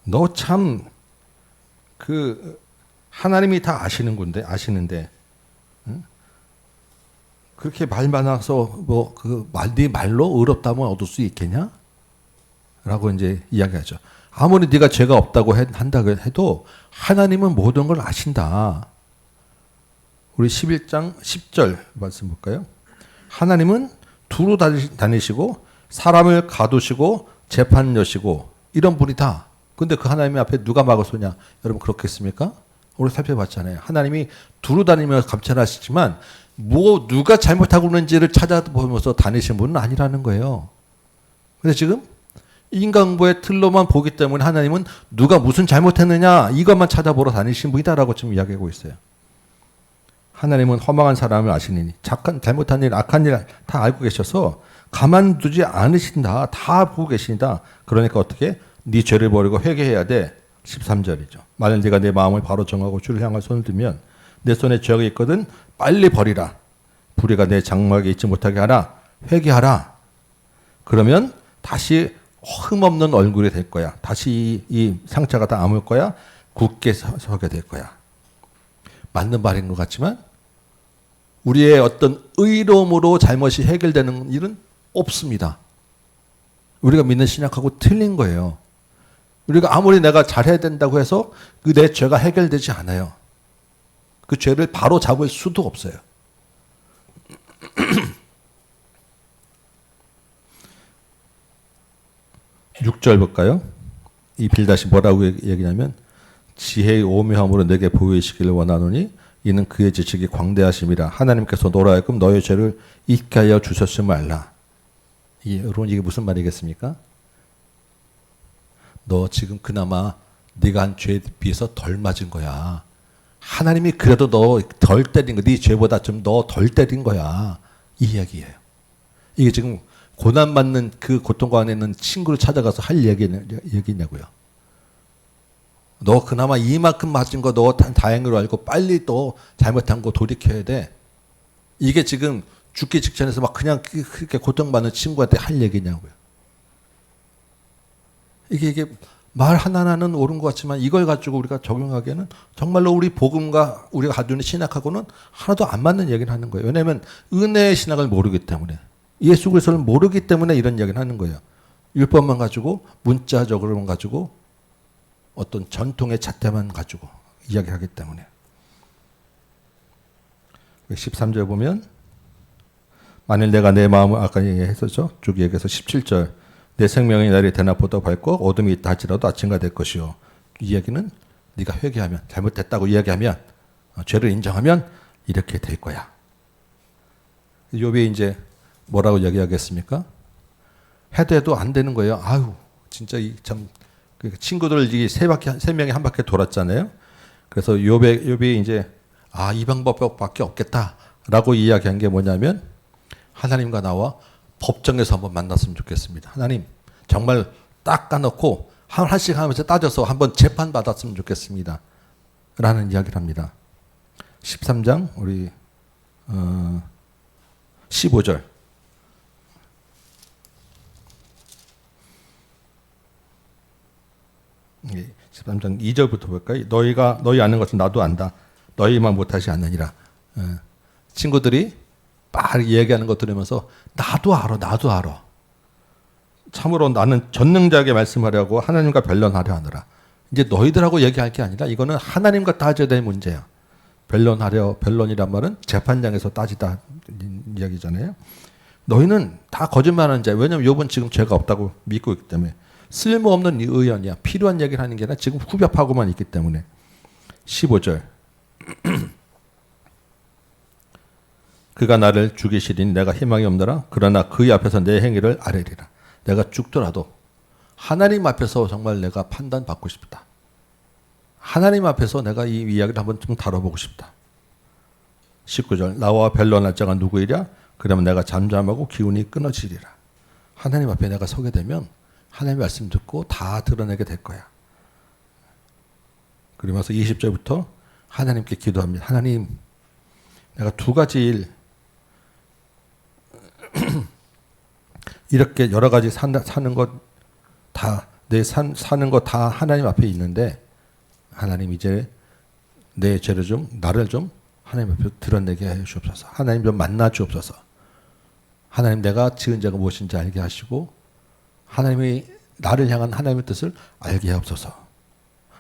너 참 하나님이 다 아시는데 응? 그렇게 말 많아서 네 말로 의롭다면 얻을 수 있겠냐? 라고 이제 이야기하죠. 아무리 네가 죄가 없다고 한다 해도 하나님은 모든 걸 아신다. 우리 11장 10절 말씀 볼까요? 하나님은 두루 다니시고 사람을 가두시고 재판 여시고 이런 분이다. 근데 그 하나님 앞에 누가 막아서냐? 여러분 그렇겠습니까? 오늘 살펴봤잖아요. 하나님이 두루 다니며 감찰하시지만 누가 잘못하고 있는지를 찾아보면서 다니신 분은 아니라는 거예요. 근데 지금 인간보의 틀로만 보기 때문에 하나님은 누가 무슨 잘못했느냐 이것만 찾아보러 다니신 분이다라고 지금 이야기하고 있어요. 하나님은 허망한 사람을 아시느니 잘못한 일, 악한 일 다 알고 계셔서 가만두지 않으신다. 다 보고 계신다. 그러니까 어떻게? 네 죄를 버리고 회개해야 돼. 13절이죠. 만일 네가 내 마음을 바로 정하고 주를 향할 손을 들면 내 손에 죄가 있거든 빨리 버리라. 불의가 내 장막에 있지 못하게 하라. 회개하라. 그러면 다시 흠없는 얼굴이 될 거야. 다시 이 상처가 다 아물 거야. 굳게 서게 될 거야. 맞는 말인 것 같지만 우리의 어떤 의로움으로 잘못이 해결되는 일은 없습니다. 우리가 믿는 신약하고 틀린 거예요. 우리가 아무리 내가 잘해야 된다고 해서 그 내 죄가 해결되지 않아요. 그 죄를 바로 잡을 수도 없어요. 6절 볼까요? 이 빌닷이 뭐라고 얘기냐면 지혜의 오묘함으로 내게 보이시기를 원하노니 이는 그의 지식이 광대하심이라. 하나님께서 너로 하여금 너의 죄를 잊게 하여 주셨음을 알라. 여러분 이게 무슨 말이겠습니까? 너 지금 그나마 네가 한 죄에 비해서 덜 맞은 거야. 하나님이 그래도 너 덜 때린 거, 네 죄보다 좀 너 덜 때린 거야. 이 이야기예요. 이게 지금 고난받는 그 고통과 안에 있는 친구를 찾아가서 할 얘기냐고요. 너 그나마 이만큼 맞은 거 너 다행으로 알고 빨리 또 잘못한 거 돌이켜야 돼. 이게 지금 죽기 직전에서 막 그냥 그렇게 고통받는 친구한테 할 얘기냐고요. 이게 말 하나하나는 옳은 것 같지만 이걸 가지고 우리가 적용하기에는 정말로 우리 복음과 우리가 가지고 있는 신학하고는 하나도 안 맞는 얘기를 하는 거예요. 왜냐하면 은혜의 신학을 모르기 때문에, 예수 그리스도를 모르기 때문에 이런 얘기를 하는 거예요. 율법만 가지고, 문자적으로만 가지고, 어떤 전통의 잣대만 가지고 이야기하기 때문에. 13절 보면 만일 내가 내 마음을 아까 얘기했었죠. 쭉 얘기해서 17절 내 생명의 날이 대낮보다 밝고 어둠이 있다 할지라도 아침과 될 것이요. 이 이야기는 네가 회개하면, 잘못됐다고 이야기하면, 죄를 인정하면 이렇게 될 거야. 욥이 이제 뭐라고 이야기하겠습니까? 해도 안 되는 거예요. 아유, 진짜 참 친구들 세 명이 한 바퀴 돌았잖아요. 그래서 욥이 이제 이 방법밖에 없겠다라고 이야기한 게 뭐냐면, 하나님과 나와 법정에서 한번 만났으면 좋겠습니다. 하나님, 정말 딱 까놓고 하나씩 하면서 따져서 한번 재판 받았으면 좋겠습니다. 라는 이야기를 합니다. 13장 우리 15절. 예, 13장 2절부터 볼까요? 너희 아는 것은 나도 안다. 너희만 못하지 않느니라. 친구들이 막 얘기하는 거 들으면서 나도 알아. 참으로 나는 전능자에게 말씀하려고 하나님과 변론하려 하느라. 이제 너희들하고 얘기할 게 아니라 이거는 하나님과 따져야 될 문제야. 변론이란 말은 재판장에서 따지다 이야기잖아요. 너희는 다 거짓말하는 자야. 왜냐하면 욥은 지금 죄가 없다고 믿고 있기 때문에. 쓸모없는 의견이야. 필요한 얘기를 하는 게 아니라 지금 후벼파고만 있기 때문에. 15절. 그가 나를 죽이시리니 내가 희망이 없노라. 그러나 그의 앞에서 내 행위를 아뢰리라. 내가 죽더라도 하나님 앞에서 정말 내가 판단받고 싶다. 하나님 앞에서 내가 이 이야기를 한번 좀 다뤄보고 싶다. 19절. 나와 변론할 자가 누구이랴? 그러면 내가 잠잠하고 기운이 끊어지리라. 하나님 앞에 내가 서게 되면 하나님의 말씀 듣고 다 드러내게 될 거야. 그러면서 20절부터 하나님께 기도합니다. 하나님, 내가 두 가지 일, 이렇게 여러 가지 사는 것 다, 사는 것 다 하나님 앞에 있는데, 하나님 이제 내 죄를 나를 하나님 앞에 드러내게 해 주옵소서. 하나님 좀 만나 주옵소서. 하나님 내가 지은 죄가 무엇인지 알게 하시고, 하나님이 나를 향한 하나님의 뜻을 알게 하옵소서.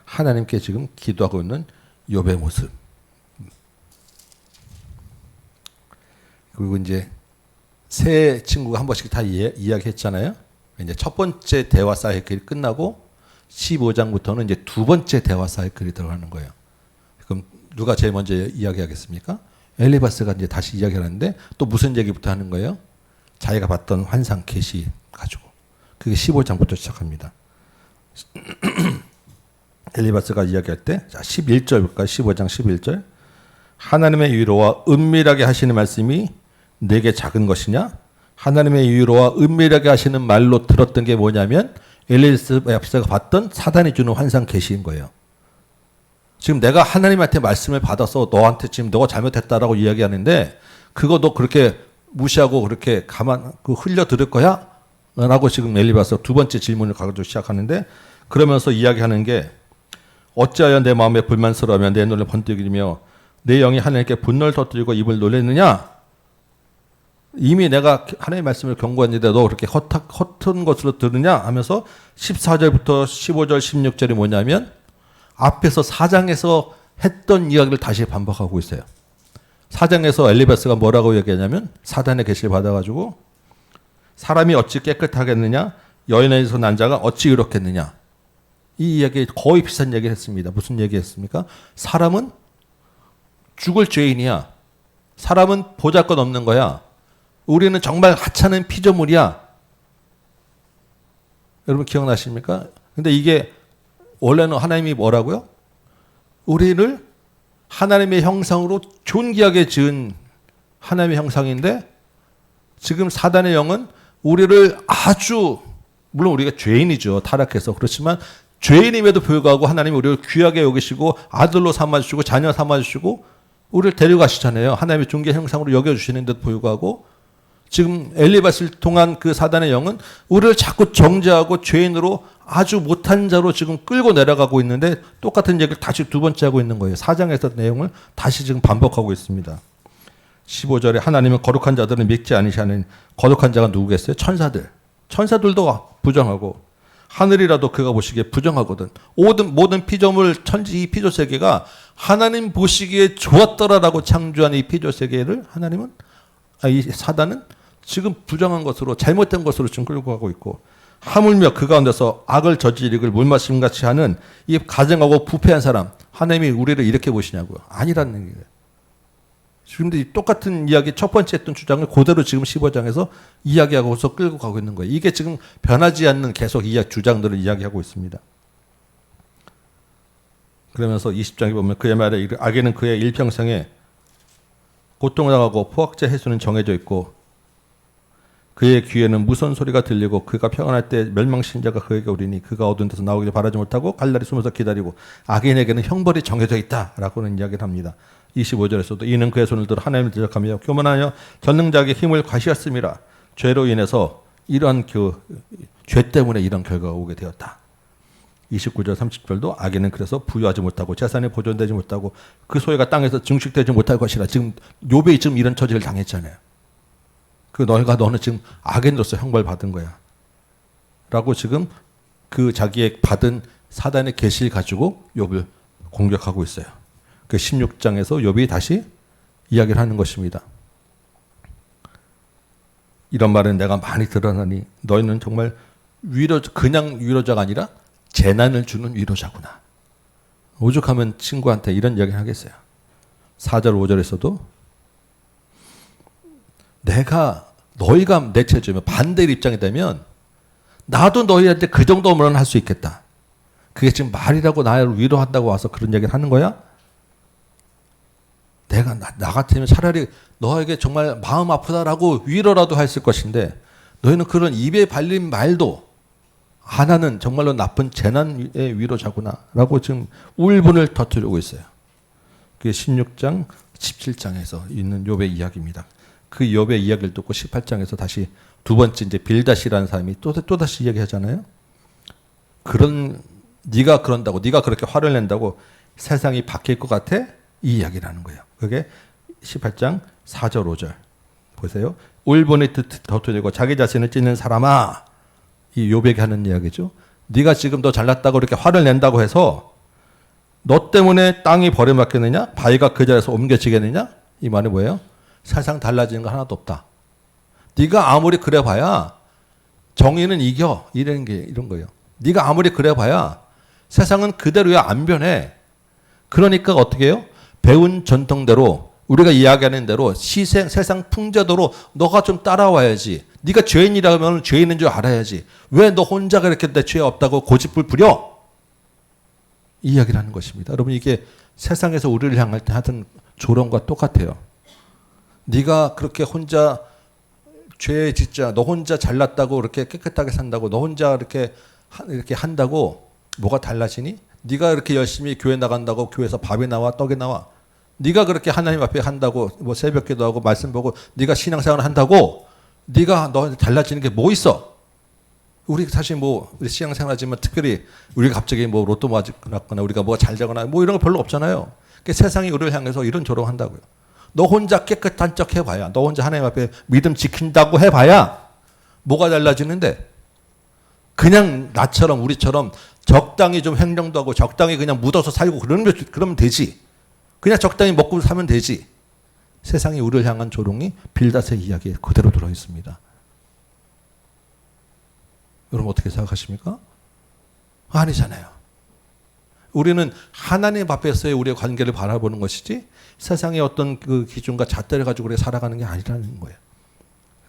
하나님께 지금 기도하고 있는 욥의 모습. 그리고 이제 세 친구가 한 번씩 다 이야기했잖아요. 이제 첫 번째 대화 사이클이 끝나고 15장부터는 이제 두 번째 대화 사이클이 들어가는 거예요. 그럼 누가 제일 먼저 이야기하겠습니까? 엘리바스가 이제 다시 이야기하는데 또 무슨 얘기부터 하는 거예요? 자기가 봤던 환상 계시 가지고. 그게 15장부터 시작합니다. 엘리바스가 이야기할 때, 자, 11절 볼까요? 15장 11절. 하나님의 위로와 은밀하게 하시는 말씀이 내게 작은 것이냐? 하나님의 위로와 은밀하게 하시는 말로 들었던 게 뭐냐면 엘리바스가 봤던 사단이 주는 환상 계시인 거예요. 지금 내가 하나님한테 말씀을 받아서 너한테 지금 너가 잘못했다라고 이야기하는데 그거 너 그렇게 무시하고 그렇게 흘려 들을 거야? 라고 지금 엘리바스가 두 번째 질문을 가지고 시작하는데, 그러면서 이야기하는 게, 어찌하여 내 마음에 불만스러우며 내 눈을 번뜩이며 내 영이 하나님께 분노를 터뜨리고 입을 놀랬느냐? 이미 내가 하나님의 말씀을 경고했는데 너 그렇게 허튼 것으로 들으냐? 하면서 14절부터 15절 16절이 뭐냐면 앞에서 4장에서 했던 이야기를 다시 반복하고 있어요. 4장에서 엘리바스가 뭐라고 얘기하냐면, 사단의 계시를 받아가지고 사람이 어찌 깨끗하겠느냐? 여인에서 난 자가 어찌 이렇겠느냐? 이 이야기 거의 비슷한 얘기를 했습니다. 무슨 얘기했습니까? 사람은 죽을 죄인이야. 사람은 보잘것 없는 거야. 우리는 정말 하찮은 피조물이야. 여러분 기억나십니까? 근데 이게 원래는 하나님이 뭐라고요? 우리를 하나님의 형상으로 존귀하게 지은 하나님의 형상인데, 지금 사단의 영은 우리를 아주 물론 우리가 죄인이죠. 타락해서. 그렇지만 죄인임에도 불구하고 하나님이 우리를 귀하게 여기시고 아들로 삼아주시고 자녀 삼아주시고 우리를 데려가시잖아요. 하나님의 존귀 형상으로 여겨주시는데도 불구하고 지금 엘리바스를 통한 그 사단의 영은 우리를 자꾸 정죄하고 죄인으로 아주 못한 자로 지금 끌고 내려가고 있는데 똑같은 얘기를 다시 두 번째 하고 있는 거예요. 4장에서 내용을 다시 지금 반복하고 있습니다. 15절에 하나님은 거룩한 자들은 믿지 아니하는 거룩한 자가 누구겠어요? 천사들. 천사들도 부정하고 하늘이라도 그가 보시기에 부정하거든. 모든 피조물 천지 이 피조 세계가 하나님 보시기에 좋았더라라고 창조한 이 피조 세계를 하나님은 이 사단은 지금 부정한 것으로 잘못된 것으로 지금 끌고 가고 있고 하물며 그 가운데서 악을 저지르기를 물마심 같이 하는 이 가증하고 부패한 사람 하나님이 우리를 이렇게 보시냐고요. 아니라는 얘기예요. 지금도 똑같은 이야기 첫 번째 했던 주장을 그대로 지금 15장에서 이야기하고서 끌고 가고 있는 거예요. 이게 지금 변하지 않는 계속 주장들을 이야기하고 있습니다. 그러면서 20장에 보면 그의 말에 악에는 그의 일평생에 고통을 당하고 포악자 해수는 정해져 있고 그의 귀에는 무서운 소리가 들리고 그가 평안할 때 멸망신자가 그에게 오리니 그가 어두운 데서 나오기를 바라지 못하고 갈날이 숨어서 기다리고 악인에게는 형벌이 정해져 있다라고는 이야기를 합니다. 25절에서도 이는 그의 손을 들어 하나님을 대적하며 교만하여 전능자에게 힘을 과시했음이라. 죄로 인해서 이러한 죄 때문에 이런 결과가 오게 되었다. 29절 30절도 악인은 그래서 부유하지 못하고 재산이 보존되지 못하고 그 소유가 땅에서 증식되지 못할 것이라. 지금 욥이 지금 이런 처지를 당했잖아요. 너는 지금 악인으로서 형벌 받은 거야 라고 지금 그 자기의 받은 사단의 계시를 가지고 욥을 공격하고 있어요. 그 16장에서 욥이 다시 이야기를 하는 것입니다. 이런 말은 내가 많이 들어나니 너희는 정말 그냥 위로자가 아니라 재난을 주는 위로자구나. 오죽하면 친구한테 이런 이야기를 하겠어요. 4절 5절에서도 너희가 내 체제면 반대의 입장이 되면 나도 너희한테 그 정도면 할 수 있겠다. 그게 지금 말이라고 나를 위로한다고 와서 그런 얘기를 하는 거야? 내가 나 같으면 차라리 너에게 정말 마음 아프다라고 위로라도 했을 것인데 너희는 그런 입에 발린 말도 안 하는 정말로 나쁜 재난의 위로자구나라고 지금 울분을 터뜨리고 있어요. 그게 16장 17장에서 있는 욥의 이야기입니다. 그 욥의 이야기를 듣고 18장에서 다시 두 번째 이제 빌닷이라는 사람이 또다시 이야기하잖아요. 네가 그런다고 네가 그렇게 화를 낸다고 세상이 바뀔 것 같아? 이 이야기를 하는 거예요. 그게 18장 4절 5절 보세요. 울분이 터뜨리고 자기 자신을 찢는 사람아. 이 욥에게 하는 이야기죠. 네가 지금 더 잘났다고 이렇게 화를 낸다고 해서 너 때문에 땅이 버림받겠느냐? 바위가 그 자리에서 옮겨지겠느냐? 이 말이 뭐예요? 세상 달라지는 거 하나도 없다. 네가 아무리 그래봐야 정의는 이겨. 이런 거예요. 네가 아무리 그래봐야 세상은 그대로야 안 변해. 그러니까 어떻게 해요? 배운 전통대로 우리가 이야기하는 대로 세상 풍자도로 너가 좀 따라와야지. 네가 죄인이라면 죄인인 줄 알아야지. 왜 너 혼자가 이렇게 내 죄 없다고 고집을 부려? 이 이야기를 하는 것입니다. 여러분 이게 세상에서 우리를 향할 때 하던 조롱과 똑같아요. 네가 그렇게 혼자 죄 짓자, 너 혼자 잘났다고 이렇게 깨끗하게 산다고, 너 혼자 이렇게 한다고 뭐가 달라지니? 네가 이렇게 열심히 교회 나간다고 교회에서 밥이 나와 떡이 나와. 네가 그렇게 하나님 앞에 한다고 뭐 새벽기도 하고 말씀 보고 네가 신앙생활 한다고 네가 너 달라지는 게 뭐 있어? 우리 사실 우리 신앙생활하지만 특별히 우리가 갑자기 로또 맞거나 우리가 뭐가 잘 되거나 이런 거 별로 없잖아요. 그러니까 세상이 우리를 향해서 이런 조롱한다고요. 너 혼자 깨끗한 척 해봐야, 너 혼자 하나님 앞에 믿음 지킨다고 해봐야 뭐가 달라지는데 그냥 나처럼 우리처럼 적당히 좀 행동도 하고 적당히 그냥 묻어서 살고 그러면 되지. 그냥 적당히 먹고 사면 되지. 세상이 우리를 향한 조롱이 빌닷의 이야기에 그대로 들어있습니다. 여러분 어떻게 생각하십니까? 아니잖아요. 우리는 하나님 앞에서의 우리의 관계를 바라보는 것이지 세상의 어떤 그 기준과 잣대를 가지고 우리가 살아가는 게 아니라는 거예요.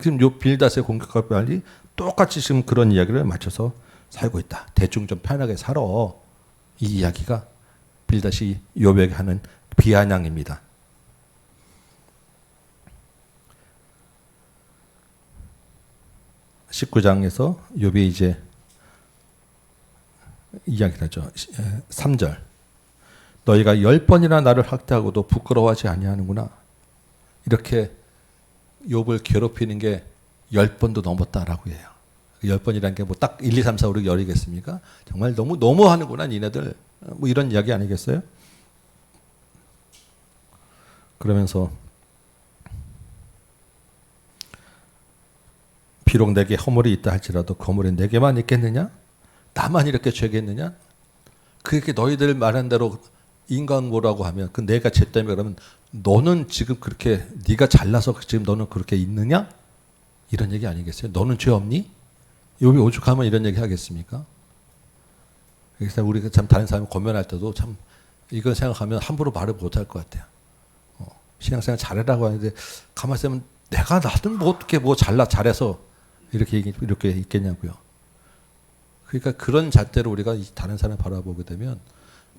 지금 요 빌닷의 공격과 빨리 똑같이 지금 그런 이야기를 맞춰서 살고 있다. 대충 좀 편하게 살아. 이 이야기가 빌닷이 욥에게 하는 비아냥입니다. 19장에서 욥이 이제 이야기를 하죠. 3절. 너희가 10번이나 나를 학대하고도 부끄러워하지 아니하는구나. 이렇게 욥을 괴롭히는 게 10번도 넘었다라고 해요. 10번이라는 게 뭐 딱 1, 2, 3, 4, 5, 6, 10이겠습니까? 정말 너무 하는구나 니네들. 뭐 이런 이야기 아니겠어요? 그러면서 비록 내게 허물이 있다 할지라도 그 허물이 내게만 있겠느냐? 나만 이렇게 죄겠느냐? 그게 너희들 말한 대로 인간고라고 하면 그 내가 죄 때문에 그러면 너는 지금 그렇게 네가 잘나서 지금 너는 그렇게 있느냐? 이런 얘기 아니겠어요? 너는 죄 없니? 욥이 오죽하면 이런 얘기 하겠습니까? 그래서 우리가 참 다른 사람을 권면할 때도 참 이걸 생각하면 함부로 말을 못할 것 같아요. 신앙생활 잘해라고 하는데 가만히 있으면 내가 나는 뭐 어떻게 뭐 잘해서 이렇게 있겠냐고요. 그러니까 그런 잣대로 우리가 다른 사람을 바라보게 되면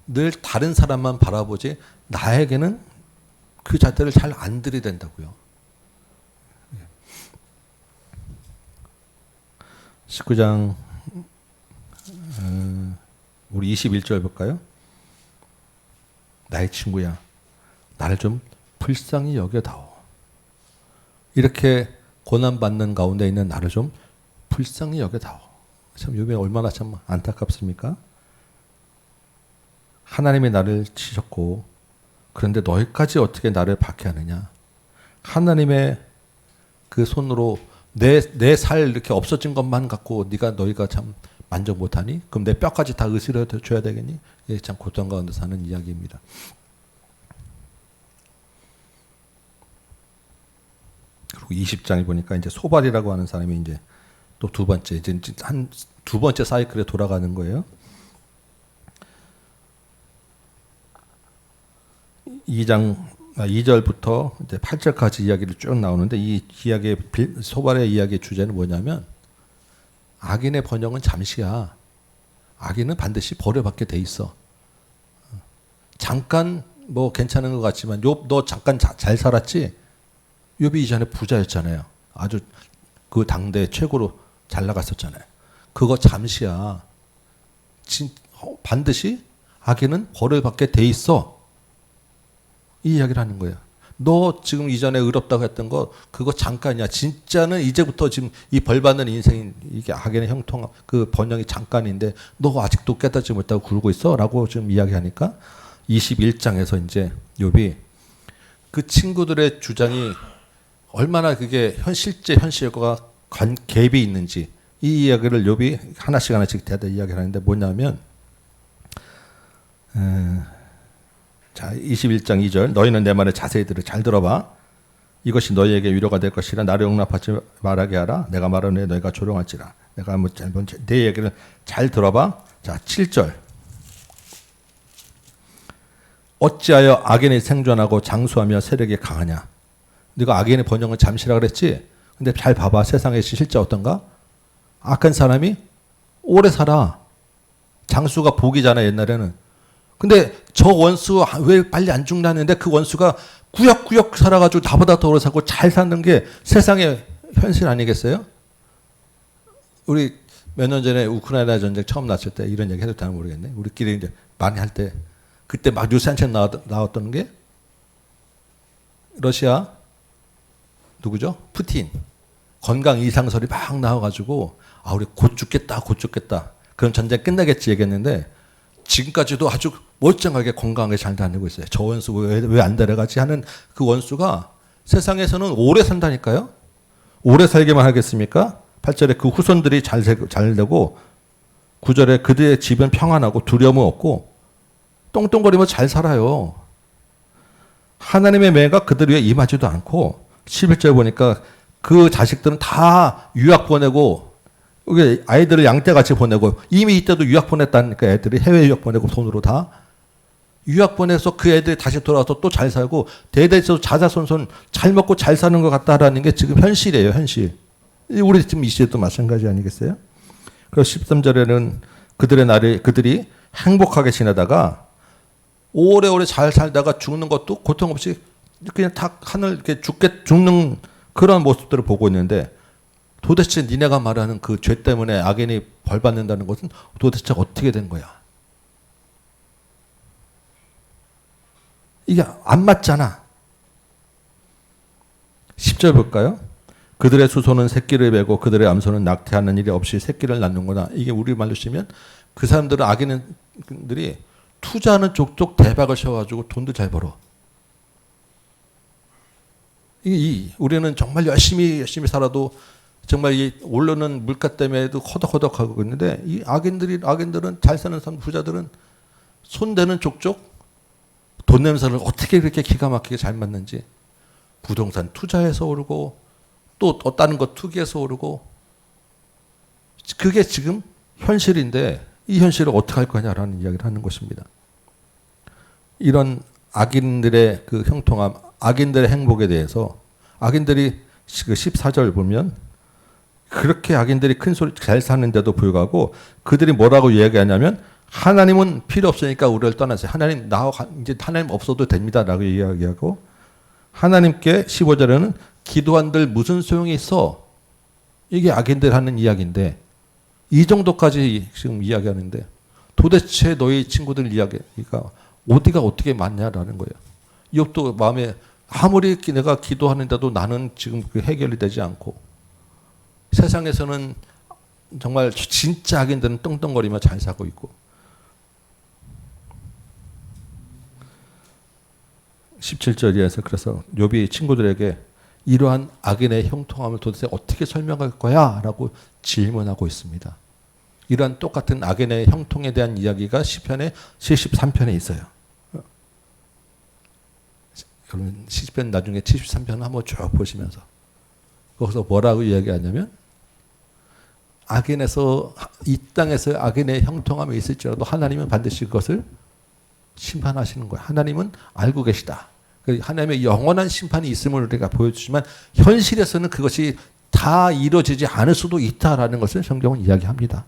늘 다른 사람만 바라보지 나에게는 그 잣대를 잘 안 들이댄다고요. 19장 우리 21절 볼까요? 나의 친구야, 나를 좀 불쌍히 여겨다오. 이렇게 고난받는 가운데 있는 나를 좀 불쌍히 여겨다오. 참 욥이 얼마나 참 안타깝습니까? 하나님이 나를 치셨고 그런데 너희까지 어떻게 나를 박해하느냐? 하나님의 그 손으로 내 살 이렇게 없어진 것만 갖고 너희가 참 만족 못하니? 그럼 내 뼈까지 다 으스려 줘야 되겠니? 예, 참 고통 가운데 사는 이야기입니다. 그리고 20장에 보니까 이제 소발이라고 하는 사람이 이제 또 두 번째 이제 한 두 번째 사이클에 돌아가는 거예요. 2절부터 이제 8절까지 이야기를 쭉 나오는데 이 이야기의 소발의 이야기의 주제는 뭐냐면 악인의 번영은 잠시야. 악인은 반드시 벌을 받게 돼 있어. 잠깐 뭐 괜찮은 것 같지만 욥 너 잠깐 잘 살았지? 욥이 이전에 부자였잖아요. 아주 그 당대 최고로 잘 나갔었잖아요. 그거 잠시야. 반드시 악인은 벌을 받게 돼 있어. 이 이야기를 하는 거예요. 너 지금 이전에 의롭다고 했던 거 그거 잠깐이야. 진짜는 이제부터 지금 이 벌 받는 인생이 이게 악인의 형통 그 번영이 잠깐인데 너 아직도 깨닫지 못하고 굴고 있어라고 지금 이야기하니까 21장에서 이제 욥이 그 친구들의 주장이 얼마나 그게 실제 현실과 갭이 있는지 이 이야기를 욥이 하나씩 대다 이야기를 하는데 뭐냐면 자 21장 2절 너희는 내 말을 자세히 잘 들어봐. 이것이 너희에게 위로가 될 것이라 나를 용납하지 말하게 하라. 내가 말하는 너희가 조롱할지라. 내가 뭐 내 얘기를 잘 들어봐. 자 7절 어찌하여 악인이 생존하고 장수하며 세력이 강하냐. 네가 악인의 번영은 잠시라 그랬지. 근데 잘 봐봐. 세상의 실제 어떤가? 악한 사람이 오래 살아. 장수가 복이잖아 옛날에는. 근데 저 원수 왜 빨리 안 죽나는데 그 원수가 구역구역 살아가지고 나보다 더 오래 살고 잘 사는 게 세상의 현실 아니겠어요? 우리 몇 년 전에 우크라이나 전쟁 처음 났을 때 이런 얘기 해도 되나 모르겠네. 우리끼리 이제 많이 할 때 그때 막 뉴스 한책 나왔던 게 러시아 누구죠? 푸틴 건강 이상설이 막 나와가지고 아 우리 곧 죽겠다. 그럼 전쟁 끝나겠지 얘기했는데 지금까지도 아주 멀쩡하게 건강하게 잘 다니고 있어요. 저 원수 왜 안 데려가지 하는 그 원수가 세상에서는 오래 산다니까요. 오래 살게만 하겠습니까? 8절에 그 후손들이 잘 되고 9절에 그들의 집은 평안하고 두려움은 없고 똥똥거리며 잘 살아요. 하나님의 매가 그들 위에 임하지도 않고 11절 보니까 그 자식들은 다 유학 보내고 아이들을 양떼같이 보내고 이미 이때도 유학 보냈다니까 애들이 해외 유학 보내고 돈으로 다 유학 보내서 그 애들이 다시 돌아와서 또 잘 살고 대대에서 자자손손 잘 먹고 잘 사는 것 같다라는 게 지금 현실이에요. 현실. 우리 지금 이 시대도 마찬가지 아니겠어요? 그래서 13절에는 그들이 행복하게 지내다가 오래오래 잘 살다가 죽는 것도 고통 없이 그냥 다 하늘 이렇게 죽는 그런 모습들을 보고 있는데 도대체 니네가 말하는 그 죄 때문에 악인이 벌 받는다는 것은 도대체 어떻게 된 거야? 이게 안 맞잖아. 10절 볼까요? 그들의 수소는 새끼를 베고 그들의 암소는 낙태하는 일이 없이 새끼를 낳는구나. 이게 우리말로 치면 그 사람들은 악인들이 투자하는 족족 대박을 쳐가지고 돈도 잘 벌어. 우리는 정말 열심히 살아도 정말 이 오르는 물가 때문에도 허덕허덕하고 있는데 이 악인들은 잘 사는 사람 부자들은 손대는 족족 돈 냄새를 어떻게 그렇게 기가 막히게 잘 맡는지 부동산 투자해서 오르고 또 다른 거 투기해서 오르고 그게 지금 현실인데 이 현실을 어떻게 할 거냐라는 이야기를 하는 것입니다. 이런 악인들의 그 형통함, 악인들의 행복에 대해서 악인들이 그 14절 보면 그렇게 악인들이 큰 소리 잘 사는데도 불구하고 그들이 뭐라고 이야기하냐면 하나님은 필요 없으니까 우리를 떠나세요. 하나님 이제 하나님 없어도 됩니다라고 이야기하고 하나님께 15절에는 기도한들 무슨 소용이 있어? 이게 악인들 하는 이야기인데 이 정도까지 지금 이야기하는데 도대체 너희 친구들 이야기가 어디가 어떻게 맞냐라는 거예요. 욥도 마음에 아무리 내가 기도하는데도 나는 지금 그 해결이 되지 않고 세상에서는 정말 진짜 악인들은 떵떵거리며 잘 사고 있고 17절에서 그래서 욥이 친구들에게 이러한 악인의 형통함을 도대체 어떻게 설명할 거야? 라고 질문하고 있습니다. 이러한 똑같은 악인의 형통에 대한 이야기가 시편의 73편에 있어요. 여러분 시편 나중에 73편 한번 쭉 보시면서 거기서 뭐라고 이야기하냐면 악인에서 이 땅에서 악인의 형통함이 있을지라도 하나님은 반드시 그것을 심판하시는 거예요. 하나님은 알고 계시다. 하나님의 영원한 심판이 있음을 우리가 보여주지만 현실에서는 그것이 다 이루어지지 않을 수도 있다라는 것을 성경은 이야기합니다.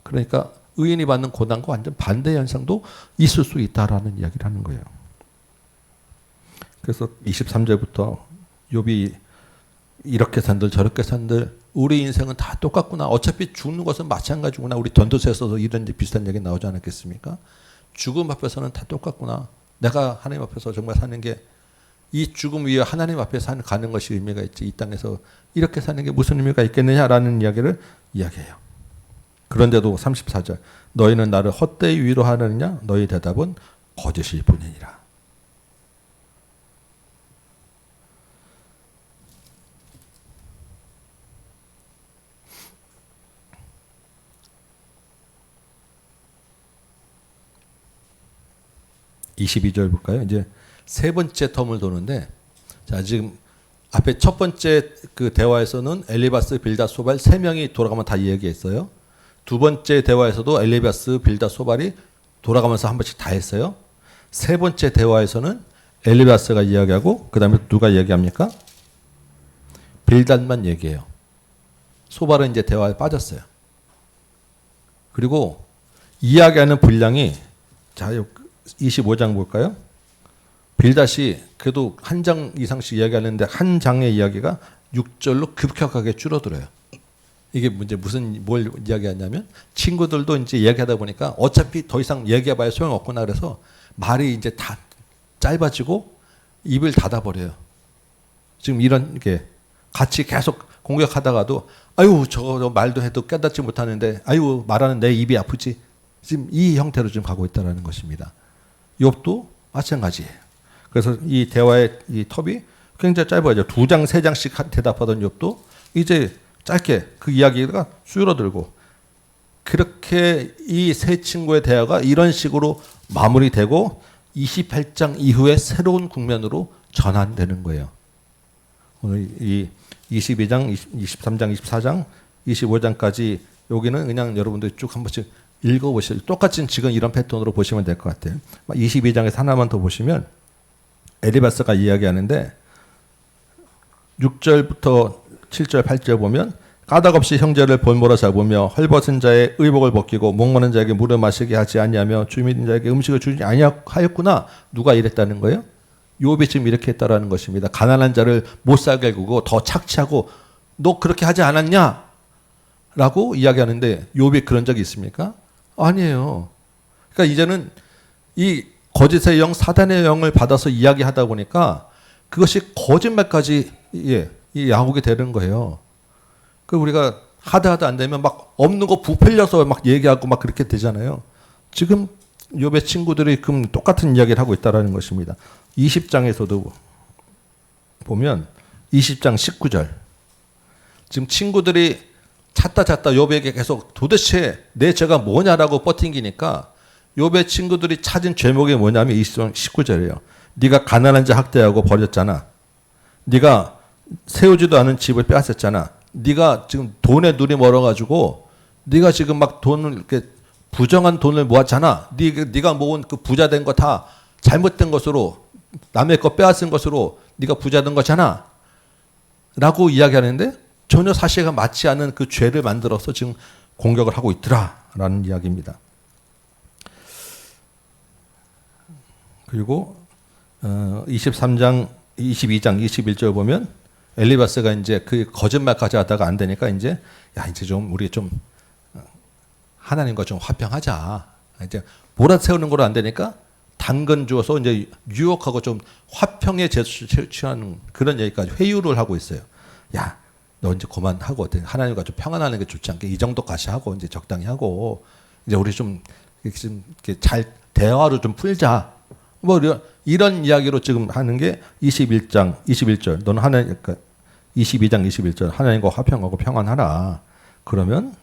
그러니까 의인이 받는 고난과 완전 반대 현상도 있을 수 있다라는 이야기를 하는 거예요. 그래서 23절부터 욥이 이렇게 산들 저렇게 산들 우리 인생은 다 똑같구나. 어차피 죽는 것은 마찬가지구나. 우리 전도서에서도 이런 비슷한 얘기 나오지 않았겠습니까? 죽음 앞에서는 다 똑같구나. 내가 하나님 앞에서 정말 사는 게 이 죽음 위에 하나님 앞에 가는 것이 의미가 있지. 이 땅에서 이렇게 사는 게 무슨 의미가 있겠느냐라는 이야기를 이야기해요. 그런데도 34절 너희는 나를 헛되이 위로하느냐? 너희 대답은 거짓일 뿐이니라. (22절) 볼까요? 이제 세 번째 텀을 도는데, 자 지금 앞에 첫 번째 그 대화에서는 엘리바스, 빌닷, 소발 세 명이 돌아가면 다 이야기했어요. 두 번째 대화에서도 엘리바스, 빌닷, 소발이 돌아가면서 한 번씩 다 했어요. 세 번째 대화에서는 엘리바스가 이야기하고 그 다음에 누가 이야기합니까? 빌닷만 얘기해요. 소발은 이제 대화에 빠졌어요. 그리고 이야기하는 분량이 자 25장 볼까요? 빌닷이 그래도 한 장 이상씩 이야기하는데 한 장의 이야기가 6절로 급격하게 줄어들어요. 이게 뭘 이야기하냐면 친구들도 이제 이야기하다 보니까 어차피 더 이상 얘기해봐야 소용없구나 그래서 말이 이제 다 짧아지고 입을 닫아버려요. 지금 이런 게 같이 계속 공격하다가도 아유 저거 말도 해도 깨닫지 못하는데 아유 말하는 내 입이 아프지. 지금 이 형태로 지금 가고 있다는 것입니다. 욥도 마찬가지예요. 그래서 이 대화의 이 텀이 굉장히 짧아요. 2장, 3장씩 대답하던 욥도 이제 짧게 그 이야기가 줄어들고 그렇게 이 세 친구의 대화가 이런 식으로 마무리되고 28장 이후에 새로운 국면으로 전환되는 거예요. 오늘 이 22장, 23장, 24장, 25장까지 여기는 그냥 여러분들 쭉 한 번씩 읽어보시죠. 똑같이 지금 이런 패턴으로 보시면 될 것 같아요. 22장에서 하나만 더 보시면 엘리바스가 이야기하는데 6절부터 7절, 8절 보면 까닭없이 형제를 볼모로 잡으며 헐벗은 자의 의복을 벗기고 목마른 자에게 물을 마시게 하지 아니하며 주민 자에게 음식을 주지 아니하였구나. 누가 이랬다는 거예요? 욥이 지금 이렇게 했다라는 것입니다. 가난한 자를 못 살게 구고 더 착취하고 너 그렇게 하지 않았냐? 라고 이야기하는데 욥이 그런 적이 있습니까? 아니에요. 그러니까 이제는 이 거짓의 영, 사단의 영을 받아서 이야기하다 보니까 그것이 거짓말까지 이 야곱이 되는 거예요. 그 우리가 하다 안 되면 막 없는 거 부풀려서 막 얘기하고 막 그렇게 되잖아요. 지금 욥의 친구들이 그 똑같은 이야기를 하고 있다라는 것입니다. 20장에서도 보면 20장 19절. 지금 친구들이 찾다 욥에게 계속 도대체 내 죄가 뭐냐라고 뻗팅기니까 욥의 친구들이 찾은 죄목이 뭐냐면 20장 19절이에요. 네가 가난한 자 학대하고 버렸잖아. 네가 세우지도 않은 집을 빼앗았잖아. 네가 지금 돈에 눈이 멀어가지고 네가 지금 막 돈을 이렇게 부정한 돈을 모았잖아. 네가 모은 그 부자 된 거 다 잘못된 것으로 남의 거 빼앗은 것으로 네가 부자 된 거잖아. 라고 이야기하는데 전혀 사실과 맞지 않은 그 죄를 만들어서 지금 공격을 하고 있더라라는 이야기입니다. 그리고 22장 21절 보면 엘리바스가 이제 그 거짓말까지 하다가 안 되니까 이제 이제 좀 우리 좀 하나님과 좀 화평하자. 이제 몰아세우는 거로 안 되니까 당근 주어서 이제 유혹하고 좀 화평의 제스처를 취하는 그런 얘기까지 회유를 하고 있어요. 야, 너 이제 그만하고 하나님과 좀 평안하는 게 좋지 않게 이 정도까지 하고 이제 적당히 하고 이제 우리 좀 이렇게 잘 대화로 좀 풀자. 뭐 이런 이야기로 지금 하는 게 21장 21절. 너는 하나님 그러니까 22장 21절 하나님과 화평하고 평안하라. 그러면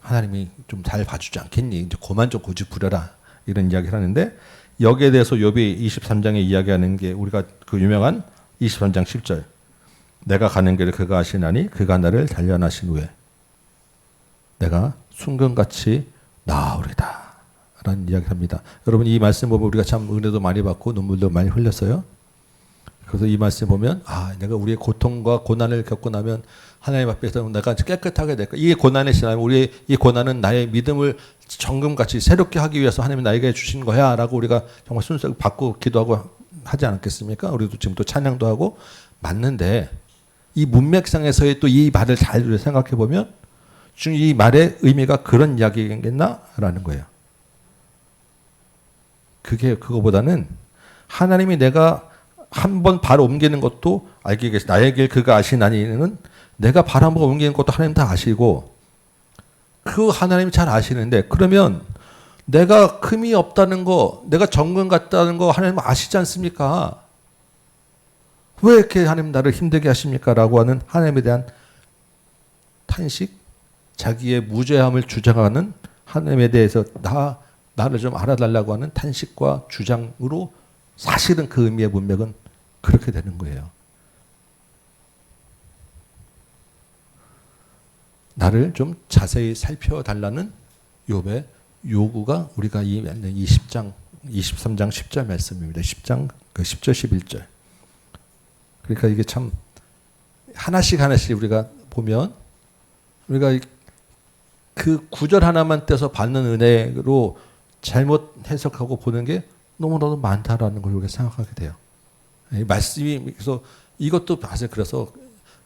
하나님이 좀 잘 봐주지 않겠니? 이제 그만 좀 고집 부려라. 이런 이야기를 하는데 여기에 대해서 욥이 23장에 이야기하는 게 우리가 그 유명한 23장 10절. 내가 가는 길을 그가 아시나니 그가 나를 단련하신 후에 내가 순금같이 나아오리다. 라는 이야기를 합니다. 여러분 이 말씀 보면 우리가 참 은혜도 많이 받고 눈물도 많이 흘렸어요. 그래서 이 말씀 보면 내가 우리의 고통과 고난을 겪고 나면 하나님 앞에서 내가 깨끗하게 될까. 이 고난에 지나면 우리의 이 고난은 나의 믿음을 정금같이 새롭게 하기 위해서 하나님이 나에게 주신 거야 라고 우리가 정말 순수하게 받고 기도하고 하지 않았겠습니까? 우리도 지금 또 찬양도 하고 맞는데 이 문맥상에서의 또 이 말을 잘 생각해 보면 지금 이 말의 의미가 그런 이야기겠나? 라는 거예요. 그거보다는 하나님이 내가 한 번 발 옮기는 것도 알게 계시 나의 길 그가 아시나니는 내가 발 한 번 옮기는 것도 하나님 다 아시고 그 하나님이 잘 아시는데 그러면 내가 흠이 없다는 거 내가 정금 같다는 거 하나님 아시지 않습니까? 왜 이렇게 하나님 나를 힘들게 하십니까? 라고 하는 하나님에 대한 탄식 자기의 무죄함을 주장하는 하나님에 대해서 나를 좀 알아달라고 하는 탄식과 주장으로 사실은 그 의미의 문맥은 그렇게 되는 거예요. 나를 좀 자세히 살펴달라는 욥의 요구가 우리가 이 23장 10절 말씀입니다. 10장 10절 11절. 그러니까 이게 참 하나씩 우리가 보면 우리가 그 구절 하나만 떼서 받는 은혜로 잘못 해석하고 보는 게 너무나도 많다라는 걸 우리가 생각하게 돼요. 이 말씀이 그래서 이것도 사실 그래서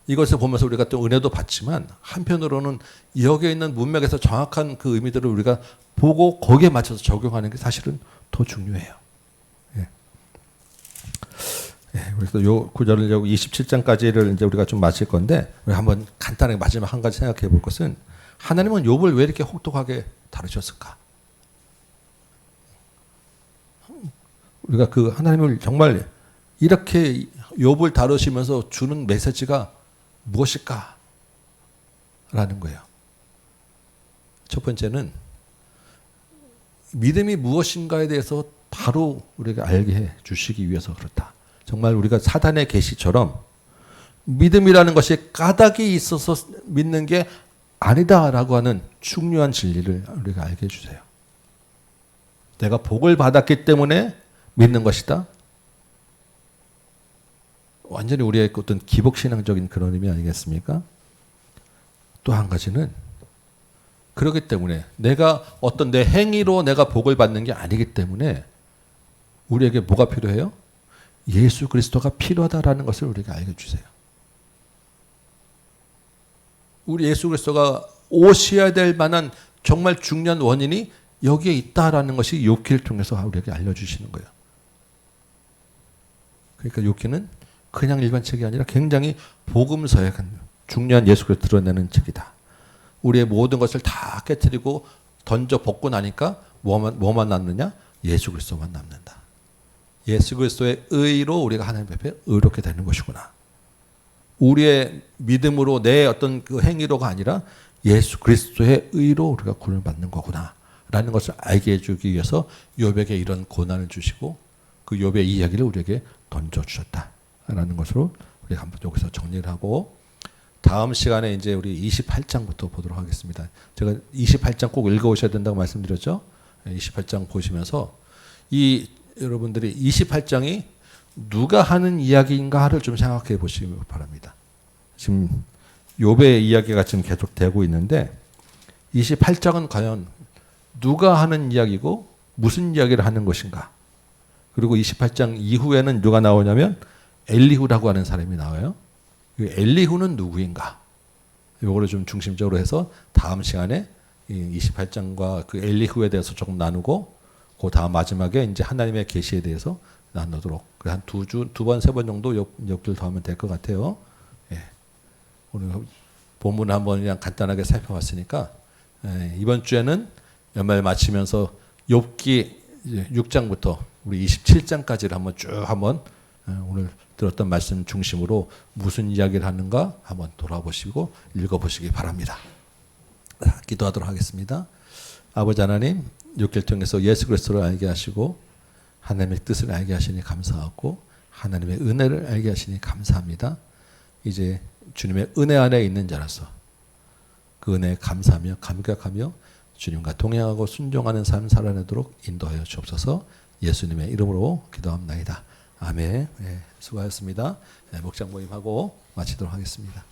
이것을 보면서 우리가 또 은혜도 받지만 한편으로는 여기에 있는 문맥에서 정확한 그 의미들을 우리가 보고 거기에 맞춰서 적용하는 게 사실은 더 중요해요. 그래서 요 구절을 27장까지를 이제 우리가 좀 마칠 건데 우리 한번 간단하게 마지막 한 가지 생각해 볼 것은 하나님은 욥을 왜 이렇게 혹독하게 다루셨을까? 우리가 그 하나님을 정말 이렇게 욥을 다루시면서 주는 메시지가 무엇일까? 라는 거예요. 첫 번째는 믿음이 무엇인가에 대해서 바로 우리가 알게 해 주시기 위해서 그렇다. 정말 우리가 사단의 계시처럼 믿음이라는 것이 까닭이 있어서 믿는 게 아니다라고 하는 중요한 진리를 우리가 알게 해주세요. 내가 복을 받았기 때문에 믿는 것이다. 완전히 우리의 어떤 기복신앙적인 그런 의미 아니겠습니까? 또 한 가지는 그렇기 때문에 내가 어떤 내 행위로 내가 복을 받는 게 아니기 때문에 우리에게 뭐가 필요해요? 예수 그리스도가 필요하다라는 것을 우리가 알게 해주세요. 우리 예수 그리스도가 오셔야 될 만한 정말 중요한 원인이 여기에 있다라는 것이 욥기를 통해서 우리에게 알려주시는 거예요. 그러니까 욥기는 그냥 일반 책이 아니라 굉장히 복음서의 중요한 예수 그리스도를 드러내는 책이다. 우리의 모든 것을 다 깨뜨리고 던져 벗고 나니까 뭐만 남느냐? 예수 그리스도만 남는다. 예수 그리스도의 의로 우리가 하나님 앞에 의롭게 되는 것이구나. 우리의 믿음으로 내 어떤 그 행위로가 아니라 예수 그리스도의 의로 우리가 구원을 받는 거구나 라는 것을 알게 해주기 위해서 욥에게 이런 고난을 주시고 그 욥의 이야기를 우리에게 던져주셨다라는 것으로 우리가 한번 여기서 정리를 하고 다음 시간에 이제 우리 28장부터 보도록 하겠습니다. 제가 28장 꼭 읽어오셔야 된다고 말씀드렸죠. 28장 보시면서 여러분들이 28장이 누가 하는 이야기인가를 좀 생각해 보시기 바랍니다. 지금 욥의 이야기가 지금 계속 되고 있는데 28장은 과연 누가 하는 이야기고 무슨 이야기를 하는 것인가? 그리고 28장 이후에는 누가 나오냐면 엘리후라고 하는 사람이 나와요. 엘리후는 누구인가? 이거를 좀 중심적으로 해서 다음 시간에 28장과 그 엘리후에 대해서 조금 나누고 그 다음 마지막에 이제 하나님의 계시에 대해서 나누도록 한 두 번, 세 번 정도 욥기를 더 하면 될 것 같아요. 예. 오늘 본문을 한번 그냥 간단하게 살펴봤으니까 이번 주에는 연말 마치면서 욥기 6장부터 우리 27장까지를 한번 오늘 들었던 말씀 중심으로 무슨 이야기를 하는가 한번 돌아보시고 읽어보시기 바랍니다. 기도하도록 하겠습니다. 아버지 하나님, 욥기를 통해서 예수 그리스도를 알게 하시고 하나님의 뜻을 알게 하시니 감사하고 하나님의 은혜를 알게 하시니 감사합니다. 이제 주님의 은혜 안에 있는 자라서 그 은혜에 감사하며 감격하며 주님과 동행하고 순종하는 삶 살아내도록 인도하여 주옵소서. 예수님의 이름으로 기도합나이다. 아멘. 네, 수고하셨습니다. 네, 목장 모임하고 마치도록 하겠습니다.